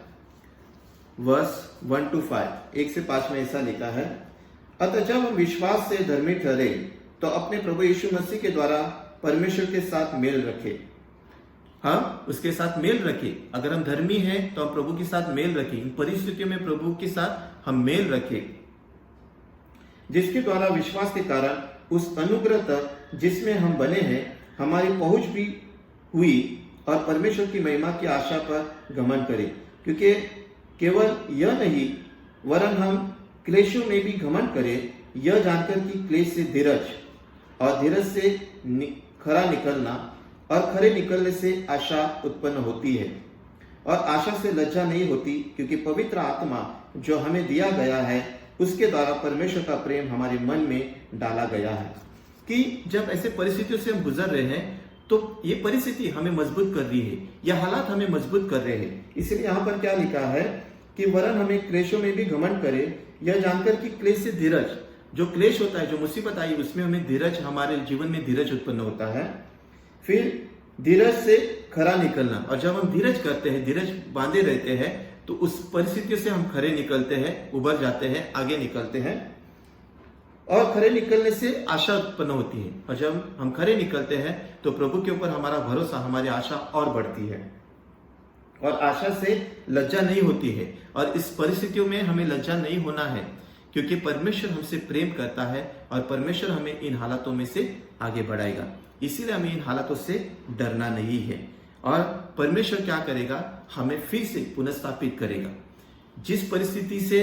वर्स 1-5, 1 से 5 में ऐसा लिखा है, अतः जब हम विश्वास से धर्मी ठहरे तो अपने प्रभु यीशु मसीह के द्वारा परमेश्वर के साथ मेल रखे। हम उसके साथ मेल रखें। अगर हम धर्मी हैं तो हम प्रभु के साथ मेल रखें। इन परिस्थितियों में प्रभु के साथ हम मेल रखें, जिसके द्वारा विश्वास के कारण उस अनुग्रह तक जिसमें हम बने हैं हमारी पहुंच भी हुई और परमेश्वर की महिमा की आशा पर घमंड करें। क्योंकि केवल यह नहीं वरन हम क्लेशों में भी घमंड करें, यह जानकर कि क्लेश से धीरज और धीरज से खरा निकलना और खरे निकलने से आशा उत्पन्न होती है। और आशा से लज्जा नहीं होती, क्योंकि पवित्र आत्मा जो हमें दिया गया है उसके द्वारा परमेश्वर का प्रेम हमारे मन में डाला गया है। कि जब ऐसे परिस्थितियों से हम गुजर रहे हैं तो ये परिस्थिति हमें मजबूत कर रही है, यह हालात हमें मजबूत कर रहे हैं। इसलिए यहाँ पर क्या लिखा है कि वरन हमें क्लेशों में भी घमंड करे, यह जानकर कि क्लेश से धीरज, जो क्लेश होता है, जो मुसीबत आई, उसमें हमें धीरज, हमारे जीवन में धीरज उत्पन्न होता है। फिर धीरज से खरा निकलना, और जब हम धीरज करते हैं, धीरज बांधे रहते हैं, तो उस परिस्थितियों से हम खरे निकलते हैं, उबर जाते हैं, आगे निकलते हैं। और खरे निकलने से आशा उत्पन्न होती है, और जब हम खरे निकलते हैं तो प्रभु के ऊपर हमारा भरोसा, हमारी आशा और बढ़ती है, और आशा से लज्जा नहीं होती है। और इस परिस्थितियों में हमें लज्जा नहीं होना है, क्योंकि परमेश्वर हमसे प्रेम करता है और परमेश्वर हमें इन हालातों में से आगे बढ़ाएगा। इसीलिए हमें इन हालातों से डरना नहीं है। और परमेश्वर क्या करेगा, हमें फिर से पुनर्स्थापित करेगा। जिस परिस्थिति से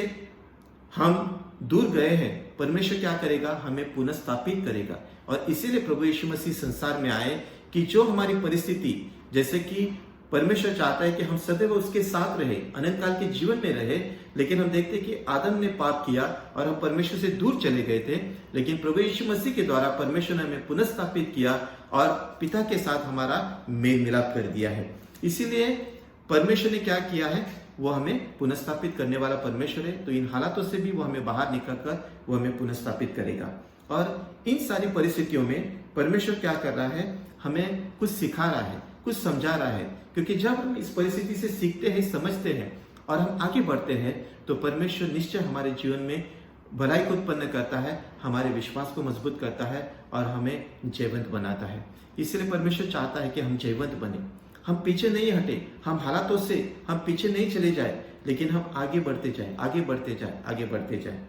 हम दूर गए हैं, परमेश्वर क्या करेगा, हमें पुनर्स्थापित करेगा। और इसीलिए प्रभु यीशु मसीह संसार में आए कि जो हमारी परिस्थिति, जैसे कि परमेश्वर चाहता है कि हम सदैव उसके साथ रहे, अनंत काल के जीवन में रहे, लेकिन हम देखते कि आदम ने पाप किया और हम परमेश्वर से दूर चले गए थे। लेकिन प्रभु यीशु मसीह के द्वारा परमेश्वर ने हमें पुनर्स्थापित किया और पिता के साथ हमारा मेल मिलाप कर दिया है। इसीलिए परमेश्वर ने क्या किया है, वो हमें पुनर्स्थापित करने वाला परमेश्वर है। तो इन हालातों से भी वो हमें बाहर निकलकर वो हमें पुनर्स्थापित करेगा। और इन सारी परिस्थितियों में परमेश्वर क्या कर रहा है, हमें कुछ सिखा रहा है, कुछ समझा रहा है। क्योंकि जब हम इस परिस्थिति से सीखते हैं, समझते हैं और हम आगे बढ़ते हैं, तो परमेश्वर निश्चय हमारे जीवन में भलाई को उत्पन्न करता है, हमारे विश्वास को मजबूत करता है और हमें जयवंत बनाता है। इसलिए परमेश्वर चाहता है कि हम जयवंत बने, हम पीछे नहीं हटे, हम हालातों से हम पीछे नहीं चले जाए, लेकिन हम आगे बढ़ते जाए, आगे बढ़ते जाए, आगे बढ़ते जाए।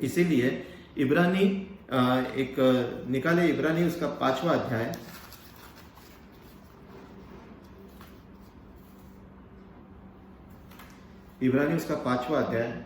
इसीलिए इब्रानी एक निकाले, इब्रानी उसका 5वां अध्याय, इब्रानी उसका 5वां अध्याय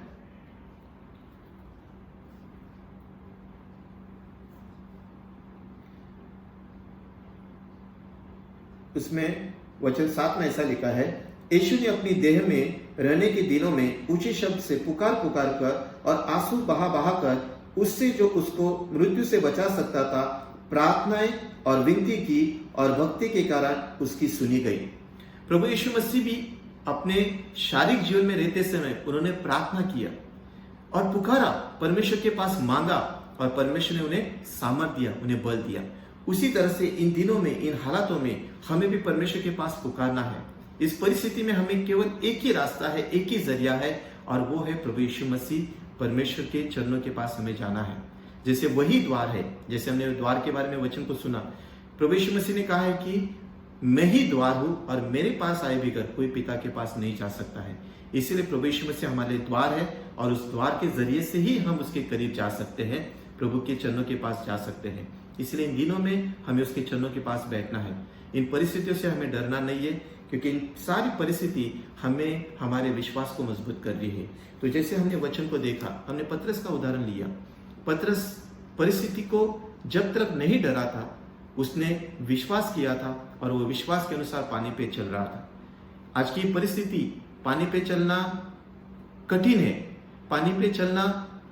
उसमें वचन 7 में ऐसा लिखा है, यीशु ने अपनी देह में रहने के दिनों में ऊंचे शब्द से पुकार पुकार कर और आंसू बहा बहा कर उससे जो उसको मृत्यु से बचा सकता था प्रार्थनाएं और विनती की, और भक्ति के कारण उसकी सुनी गई। प्रभु यीशु मसीह भी अपने शारीरिक जीवन में रहते समय उन्होंने प्रार्थना किया और पुकारा, परमेश्वर के पास मांगा, और परमेश्वर ने उन्हें सामर्थ दिया, उन्हें बल दिया। उसी तरह से इन दिनों में, इन हालातों में हमें भी परमेश्वर के पास पुकारना है। इस परिस्थिति में हमें केवल एक ही रास्ता है, एक ही जरिया है, और वो है प्रभु यीशु मसीह। परमेश्वर के चरणों के पास हमें जाना है। जैसे वही द्वार है, जैसे हमने द्वार के बारे में वचन को सुना, प्रभु यीशु मसीह ने कहा है कि मैं ही द्वार हूं और मेरे पास आए बगैर कोई पिता के पास नहीं जा सकता है। इसीलिए प्रभु यीशु मसीह हमारे द्वार है, और उस द्वार के जरिए से ही हम उसके करीब जा सकते हैं, प्रभु के चरणों के पास जा सकते हैं। इसलिए इन दिनों में हमें उसके चरणों के पास बैठना है। इन परिस्थितियों से हमें डरना नहीं है, क्योंकि इन सारी परिस्थिति हमें हमारे विश्वास को मजबूत कर रही है। तो जैसे हमने वचन को देखा, हमने पतरस का उदाहरण लिया। पतरस परिस्थिति को जब तक नहीं डरा था, उसने विश्वास किया था और वो विश्वास के अनुसार पानी पे चल रहा था। आज की परिस्थिति, पानी पे चलना कठिन है, पानी पे चलना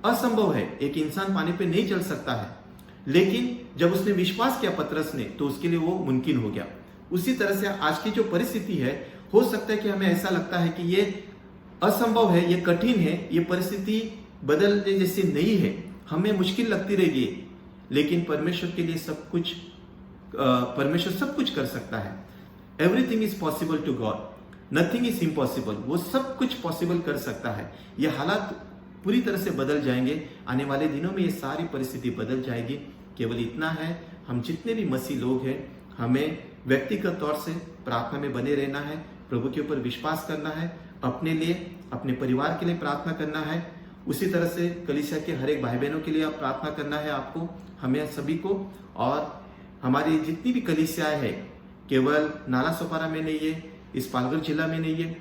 असंभव है, एक इंसान पानी पे नहीं चल सकता है, लेकिन जब उसने विश्वास किया पतरस ने, तो उसके लिए वो मुमकिन हो गया। उसी तरह से आज की जो परिस्थिति है, हो सकता है कि हमें ऐसा लगता है कि ये असंभव है, ये कठिन है, ये परिस्थिति बदलने जैसी नहीं है, हमें मुश्किल लगती रहेगी, लेकिन परमेश्वर के लिए सब कुछ, परमेश्वर सब कुछ कर सकता है। Everything is possible to God, nothing is impossible. वो सब कुछ पॉसिबल कर सकता है। ये हालात पूरी तरह से बदल जाएंगे, आने वाले दिनों में ये सारी परिस्थिति बदल जाएगी। केवल इतना है, हम जितने भी मसीह लोग हैं, हमें व्यक्तिगत तौर से प्रार्थना में बने रहना है, प्रभु के ऊपर विश्वास करना है, अपने लिए, अपने परिवार के लिए प्रार्थना करना है। उसी तरह से कलीसिया के हर एक भाई बहनों के लिए आप प्रार्थना करना है, आपको, हमें सभी को। और हमारी जितनी भी कलीसियाएं हैं, केवल नालासोपारा में नहीं है, इस पालघर जिला में नहीं है,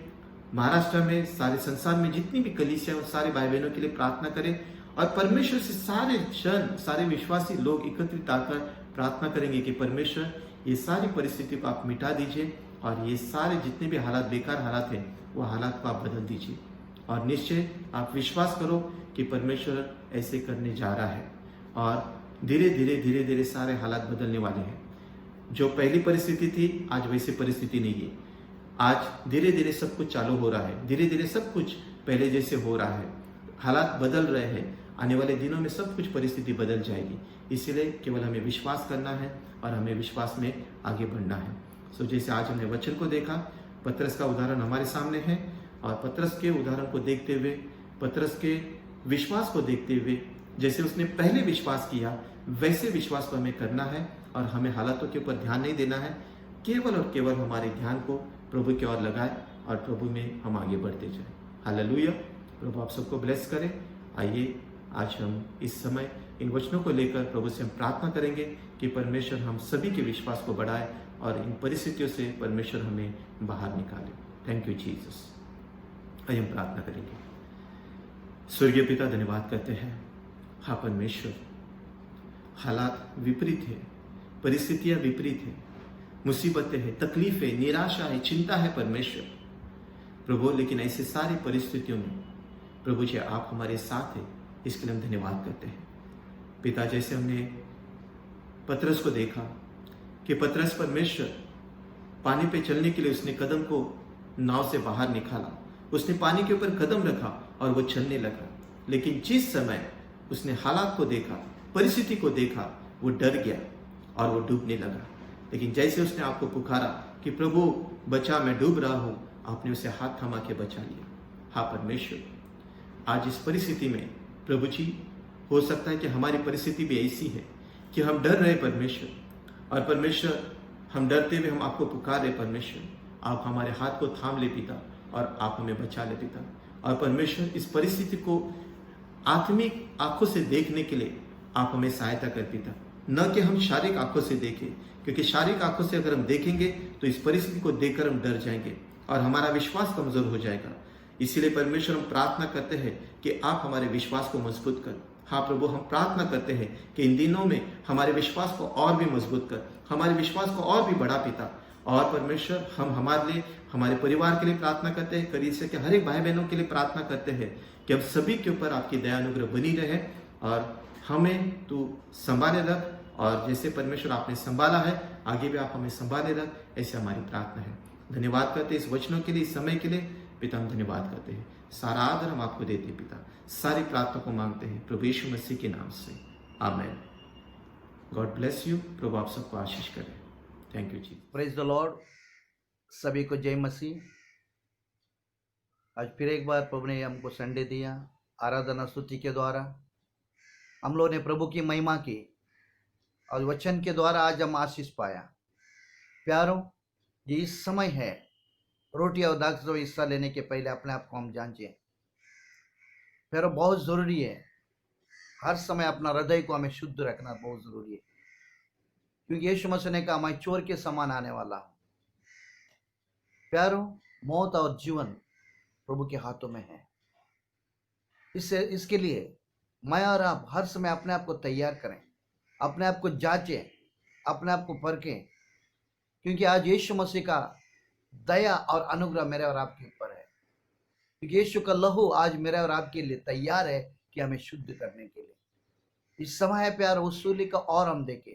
महाराष्ट्र में, सारे संसार में जितनी भी कलीसिया, सारे भाई बहनों के लिए प्रार्थना करें। और परमेश्वर से सारे जन, सारे विश्वासी लोग एकत्रित आकर प्रार्थना करेंगे कि परमेश्वर ये सारी परिस्थिति को आप मिटा दीजिए और ये सारे जितने भी हालात, बेकार हालात हैं, वो हालात को आप बदल दीजिए। और निश्चय आप विश्वास करो कि परमेश्वर ऐसे करने जा रहा है और धीरे धीरे धीरे धीरे सारे हालात बदलने वाले हैं। जो पहली परिस्थिति थी, आज वैसी परिस्थिति नहीं है। आज धीरे धीरे सब कुछ चालू हो रहा है, धीरे धीरे सब कुछ पहले जैसे हो रहा है, हालात बदल रहे हैं। आने वाले दिनों में सब कुछ परिस्थिति बदल जाएगी। इसलिए केवल हमें विश्वास करना है और हमें विश्वास में आगे बढ़ना है। सो जैसे आज हमने वचन को देखा, पतरस का उदाहरण हमारे सामने है, और पतरस के उदाहरण को देखते हुए, पतरस के विश्वास को देखते हुए, जैसे उसने पहले विश्वास किया, वैसे विश्वास को हमें करना है और हमें हालातों के ऊपर ध्यान नहीं देना है। केवल और केवल हमारे ध्यान को प्रभु की ओर लगाए और प्रभु में हम आगे बढ़ते जाए। हालेलुया। प्रभु आप सबको ब्लेस करे। आइए आज हम इस समय इन वचनों को लेकर प्रभु से हम प्रार्थना करेंगे कि परमेश्वर हम सभी के विश्वास को बढ़ाए और इन परिस्थितियों से परमेश्वर हमें बाहर निकाले। Thank you Jesus. आइए हम प्रार्थना करेंगे। स्वर्गीय पिता, धन्यवाद करते हैं। हाँ परमेश्वर, हालात विपरीत है, परिस्थितियां विपरीत है, मुसीबतें हैं, तकलीफें, निराशा है, चिंता है परमेश्वर प्रभु, लेकिन ऐसे सारी परिस्थितियों में प्रभु जी आप हमारे साथ हैं, इसके लिए हम धन्यवाद करते हैं। पिता, जैसे हमने पतरस को देखा कि पतरस परमेश्वर पानी पे चलने के लिए उसने कदम को नाव से बाहर निकाला, उसने पानी के ऊपर कदम रखा और वो चलने लगा। लेकिन जिस समय उसने हालात को देखा, परिस्थिति को देखा, वो डर गया और वो डूबने लगा। लेकिन जैसे उसने आपको पुकारा कि प्रभु बचा, मैं डूब रहा हूं, आपने उसे हाथ थमा के बचा लिया। हाँ परमेश्वर, आज इस परिस्थिति में प्रभु जी, हो सकता है कि हमारी परिस्थिति भी ऐसी है कि हम डर रहे परमेश्वर, और परमेश्वर हम डरते हुए हम आपको पुकार रहे परमेश्वर, आप हमारे हाथ को थाम ले पिता और आप हमें बचा ले पिता। और परमेश्वर इस परिस्थिति को आत्मिक आंखों से देखने के लिए आप हमें सहायता कर पिता, न कि हम शारीरिक आंखों से देखें, क्योंकि शारीरिक आंखों से अगर हम देखेंगे तो इस परिस्थिति को देखकर हम डर जाएंगे और हमारा विश्वास कमजोर हो जाएगा। इसीलिए परमेश्वर हम प्रार्थना करते हैं कि आप हमारे विश्वास को मजबूत कर। हाँ प्रभु, हम प्रार्थना करते हैं कि इन दिनों में हमारे विश्वास को और भी मजबूत कर, हमारे विश्वास को और भी बढ़ा पिता। और परमेश्वर हम हमारे लिए, हमारे परिवार के लिए प्रार्थना करते हैं, कलीसिया के हर एक भाई बहनों के लिए प्रार्थना करते हैं कि हम सभी के ऊपर आपकी दया अनुग्रह बनी रहे और हमें तू संभाले रख, और जैसे परमेश्वर आपने संभाला है आगे भी आप हमें संभाले रख, ऐसे हमारी प्रार्थना है। धन्यवाद करते हैं इस वचनों के लिए, इस समय के लिए पिता, हम धन्यवाद करते हैं। सारा आदर हम आपको देते हैं पिता, सारी प्रार्थना को मांगते हैं प्रभु यीशु मसीह के नाम से, आमेन। God bless you. प्रभु आप सबको आशीष करें। थैंक यू जी। Praise the Lord. सभी को जय मसीह। आज फिर एक बार प्रभु ने हमको संडे दिया, आराधना स्तुति के द्वारा हम लोग ने प्रभु की महिमा की और वचन के द्वारा आज हम आशीष पाया। प्यारों, ये इस समय है रोटी और दाख से हिस्सा लेने के पहले अपने आप को हम जांचें। प्यारों, बहुत ज़रूरी है हर समय अपना हृदय को हमें शुद्ध रखना, बहुत ज़रूरी है, क्योंकि यीशु मसीह ने कहा मैं चोर के समान आने वाला हूँ। प्यारों, मौत और जीवन प्रभु के हाथों में है। इसके लिए मैं और आप हर समय अपने आप को तैयार करें, अपने आप को जांचें अपने आप को परखें, क्योंकि आज यीशु मसीह का दया और अनुग्रह मेरे और आपके ऊपर है। क्योंकि यीशु का लहू आज मेरे और आपके लिए तैयार है कि हमें शुद्ध करने के लिए। इस समय है प्यार उस सूली का और हम देखें।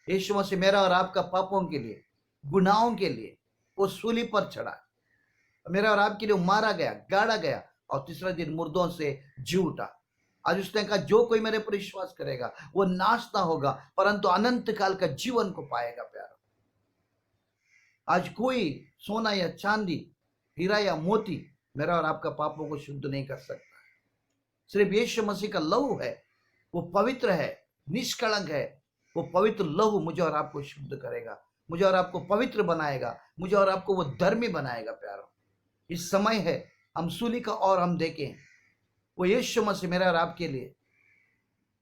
यीशु मसीह मेरा और आपका पापों के लिए, गुनाहों के लिए वो सूली पर चढ़ा, मेरा और आपके लिए मारा गया, गाड़ा गया और तीसरा दिन मुर्दों से जी उठा। आज उसने कहा जो कोई मेरे पर विश्वास करेगा वो नाश ना होगा परंतु अनंत काल का जीवन को पाएगा। प्यारो, आज कोई सोना या चांदी, हीरा या मोती मेरा और आपका पापों को शुद्ध नहीं कर सकता। सिर्फ यीशु मसीह का लहू है, वो पवित्र है, निष्कलंक है। वो पवित्र लहू मुझे और आपको शुद्ध करेगा, मुझे और आपको पवित्र बनाएगा, मुझे और आपको वो धर्मी बनाएगा। प्यारो, इस समय है हम सूली का और हम देखें। वो यीशु मसीह मेरे और आपके लिए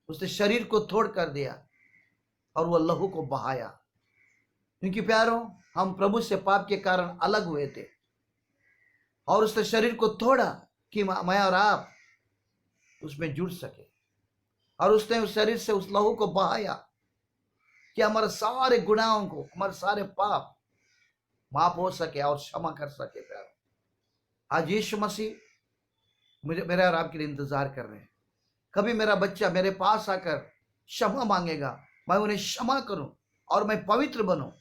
उसने शरीर को तोड़ कर दिया और वो लहू को बहाया। क्योंकि प्यारो, हम प्रभु से पाप के कारण अलग हुए थे और उसने शरीर को तोड़ा कि मैं और आप उसमें जुड़ सके। और उसने उस शरीर से उस लहू को बहाया कि हमारे सारे गुनाहों को, हमारे सारे पाप माफ हो सके और क्षमा कर सके। प्यारो, आज यीशु मसीह मुझे, मेरे और आपके लिए इंतजार कर रहे हैं। कभी मेरा बच्चा मेरे पास आकर क्षमा मांगेगा, मैं उन्हें क्षमा करूं और मैं पवित्र बनूं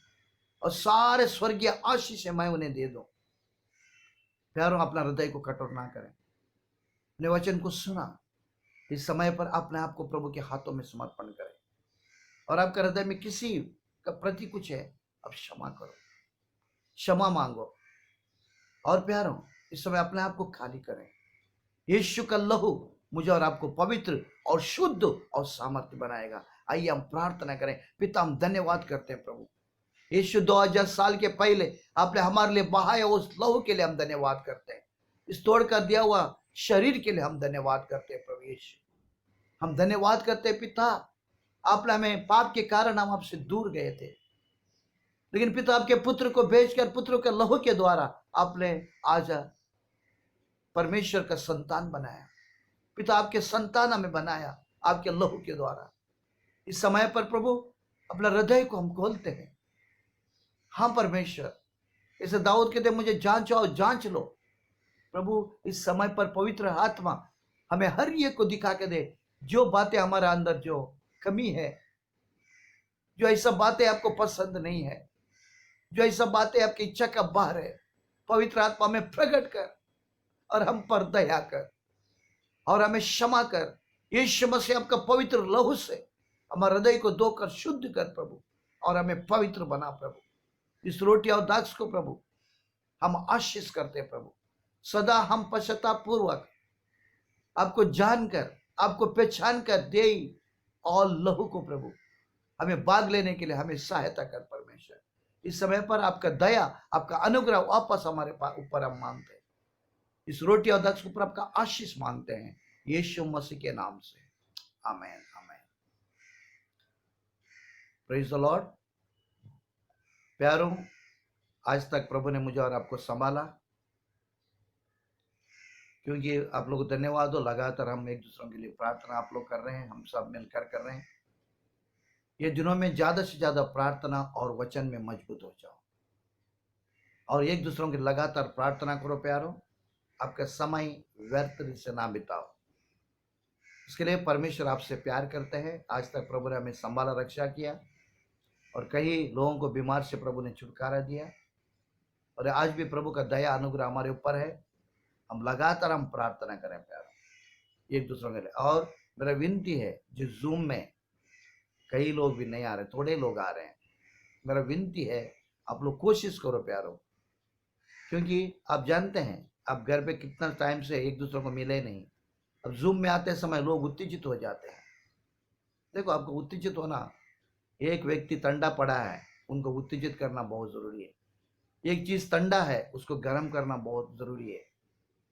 और सारे स्वर्गीय आशीष मैं उन्हें दे दूं। प्यारों, अपना हृदय को कठोर ना करें, अपने वचन को सुना। इस समय पर अपने आप को प्रभु के हाथों में समर्पण करें और आपका हृदय में किसी का प्रति कुछ है, अब क्षमा करो, क्षमा मांगो। और प्यारों, इस समय अपने आप को खाली करें। यीशु का लहू मुझे और आपको पवित्र और शुद्ध और सामर्थ्य बनाएगा। आइए हम प्रार्थना करें। पिता, हम धन्यवाद करते हैं प्रभु, यीशु 2000 साल के पहले आपने हमारे लिए बहाया उस लहू के लिए हम धन्यवाद करते हैं। इस तोड़ कर दिया हुआ शरीर के लिए हम धन्यवाद करते हैं प्रभु यीशु। हम धन्यवाद करते हैं पिता, आपने हमें पाप के कारण हम आपसे दूर गए थे, लेकिन पिता आपके पुत्र को भेजकर, पुत्र के लहू के द्वारा आपने आज परमेश्वर का संतान बनाया। पिता, आपके संतान हमें बनाया आपके लहू के द्वारा। इस समय पर प्रभु अपना हृदय को हम खोलते हैं। हाँ परमेश्वर, इसे दाऊद कहते मुझे जांचो और जांच लो। प्रभु, इस समय पर पवित्र आत्मा हमें हर एक को दिखा के दे, जो बातें हमारे अंदर जो कमी है, जो ऐसा बातें आपको पसंद नहीं है, जो ऐसा बातें आपकी इच्छा का बाहर है। पवित्र आत्मा में प्रकट कर और हम पर दया कर और हमें क्षमा कर। यीशु मसीह आपका पवित्र लहू से हमारे हृदय को धोकर शुद्ध कर प्रभु, और हमें पवित्र बना प्रभु। इस रोटी और दाख को प्रभु हम आशीष करते प्रभु। सदा हम पश्चाताप पूर्वक आपको जानकर, आपको पहचान कर दे और लहू को प्रभु हमें भाग लेने के लिए हमें सहायता कर परमेश्वर। इस समय पर आपका दया, आपका अनुग्रह वापस हमारे ऊपर हम मांगते हैं। इस रोटी और दाख के ऊपर आपका आशीष मांगते हैं यीशु मसीह के नाम से, आमीन आमीन। Praise the Lord. प्यारों, आज तक प्रभु ने मुझे और आपको संभाला, क्योंकि आप लोग को धन्यवाद हो। लगातार हम एक दूसरों के लिए प्रार्थना आप लोग कर रहे हैं, हम सब मिलकर कर रहे हैं। ये दिनों में ज्यादा से ज्यादा प्रार्थना और वचन में मजबूत हो जाओ और एक दूसरों की लगातार प्रार्थना करो। प्यारों, आपका समय व्यर्थ से ना बिताओ। इसके लिए परमेश्वर आपसे प्यार करते हैं। आज तक प्रभु ने हमें संभाला, रक्षा किया और कई लोगों को बीमार से प्रभु ने छुटकारा दिया, और आज भी प्रभु का दया अनुग्रह हमारे ऊपर है। हम लगातार हम प्रार्थना करें प्यारों एक दूसरों के लिए। और मेरा विनती है, जो जूम में कई लोग भी नहीं आ रहे, थोड़े लोग आ रहे हैं, मेरा विनती है आप लोग कोशिश करो प्यारों, क्योंकि आप जानते हैं आप घर पे कितना टाइम से एक दूसरे को मिले नहीं। अब जूम में आते समय लोग उत्तेजित हो जाते हैं। देखो, आपको उत्तेजित होना, एक व्यक्ति ठंडा पड़ा है, उनको उत्तेजित करना बहुत जरूरी है। एक चीज ठंडा है, उसको गर्म करना बहुत जरूरी है।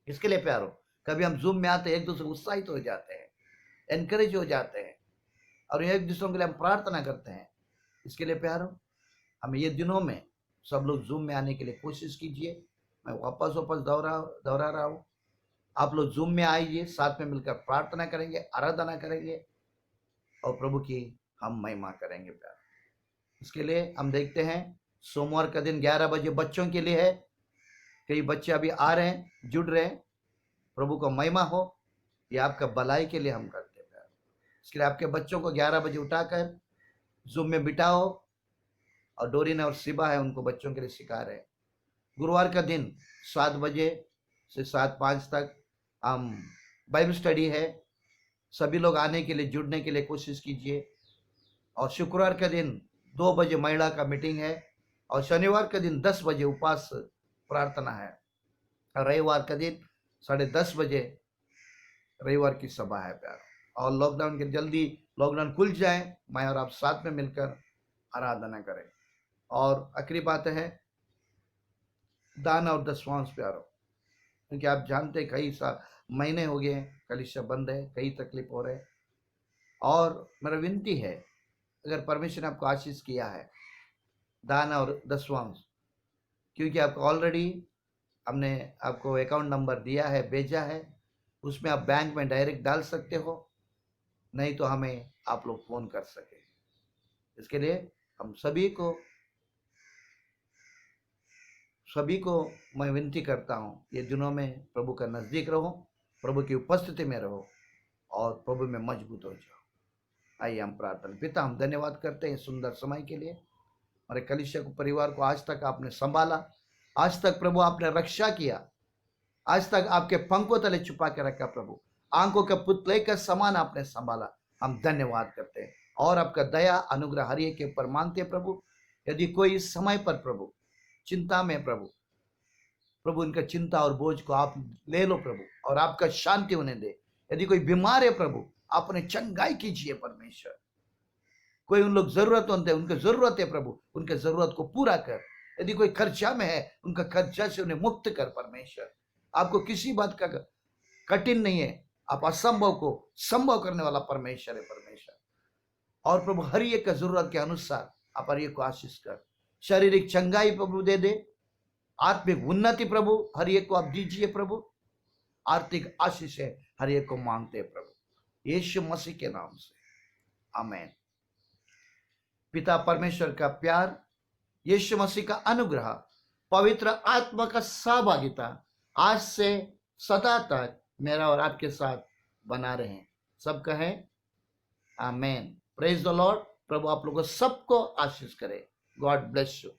इसके लिए प्यारों, कभी हम जूम में आते एक दूसरे उत्साहित हो जाते हैं, एनकरेज हो जाते हैं और एक दूसरों के लिए हम प्रार्थना करते हैं। इसके लिए प्यारों, हमें ये दिनों में सब लोग जूम में आने के लिए कोशिश कीजिए। मैं वापस दोहरा रहा हूँ, आप लोग जूम में आइए, साथ में मिलकर प्रार्थना करेंगे, आराधना करेंगे और प्रभु की हम महिमा करेंगे प्यार। इसके लिए हम देखते हैं सोमवार का दिन 11 बजे बच्चों के लिए है। कई बच्चे अभी आ रहे हैं, जुड़ रहे हैं। प्रभु को महिमा हो, ये आपका भलाई के लिए हम करते हैं। इसके लिए आपके बच्चों को 11 बजे उठाकर जूम में बिठाओ, और डोरिन और सिबा है उनको बच्चों के लिए सिखा रहे हैं। गुरुवार का दिन 7 बजे से 7:05 तक हम बाइबल स्टडी है। सभी लोग आने के लिए, जुड़ने के लिए कोशिश कीजिए। और शुक्रवार का दिन 2 बजे महिला का मीटिंग है, और शनिवार का दिन 10 बजे उपवास प्रार्थना है। और रविवार का दिन 10:30 बजे रविवार की सभा है प्यार। और लॉकडाउन के जल्दी लॉकडाउन खुल जाए, मैं और आप साथ में मिलकर आराधना करें। और आखिरी बात है दान और दशवांश प्यारो, क्योंकि आप जानते हैं कई महीने हो गए कलीसिया बंद है, कई तकलीफ हो रहे। और मेरा विनती है, अगर परमेश्वर ने आपको आशीष किया है, दान और दशवांश, क्योंकि आपको ऑलरेडी हमने आपको अकाउंट नंबर दिया है, भेजा है, उसमें आप बैंक में डायरेक्ट डाल सकते हो, नहीं तो हमें आप लोग फोन कर सके। इसके लिए हम सभी को मैं विनती करता हूँ, ये दिनों में प्रभु का नज़दीक रहो, प्रभु की उपस्थिति में रहो और प्रभु में मजबूत हो जाओ। आइए हम प्रार्थना। पिता, हम धन्यवाद करते हैं सुंदर समय के लिए। हमारे कलीसिया को, परिवार को आज तक आपने संभाला, आज तक प्रभु आपने रक्षा किया, आज तक आपके पंखों तले छुपा के रखा प्रभु, आंखों के पुतले के समान आपने संभाला। हम धन्यवाद करते हैं और आपका दया अनुग्रह हर एक के ऊपर मांगते हैं प्रभु। यदि कोई इस समय पर प्रभु चिंता में प्रभु इनका चिंता और बोझ को आप ले लो प्रभु, और आपका शांति उन्हें दे। यदि कोई बीमार है प्रभु, आप उन्हें चंगाई कीजिए परमेश्वर। कोई उन लोग जरूरतमंद है, उनकी जरूरत है प्रभु, उनके जरूरत को पूरा कर। यदि कोई खर्चा में है, उनका खर्चा से उन्हें मुक्त कर परमेश्वर। आपको किसी बात का कठिन नहीं है, आप असंभव को संभव करने वाला परमेश्वर है परमेश्वर। और प्रभु हर एक का जरूरत के अनुसार आप हर एक को आशीष कर, शारीरिक चंगाई प्रभु दे दे, आत्मिक उन्नति प्रभु हर एक को आप दीजिए प्रभु, आर्थिक आशीष है हर एक को मांगते हैं प्रभु, यीशु मसीह के नाम से आमीन। पिता परमेश्वर का प्यार, यीशु मसीह का अनुग्रह, पवित्र आत्मा का सहभागिता आज से सदा तक मेरा और आपके साथ बना रहे। सब कहें आमीन। Praise the Lord. प्रभु आप लोगों सबको आशीष करे। God bless you.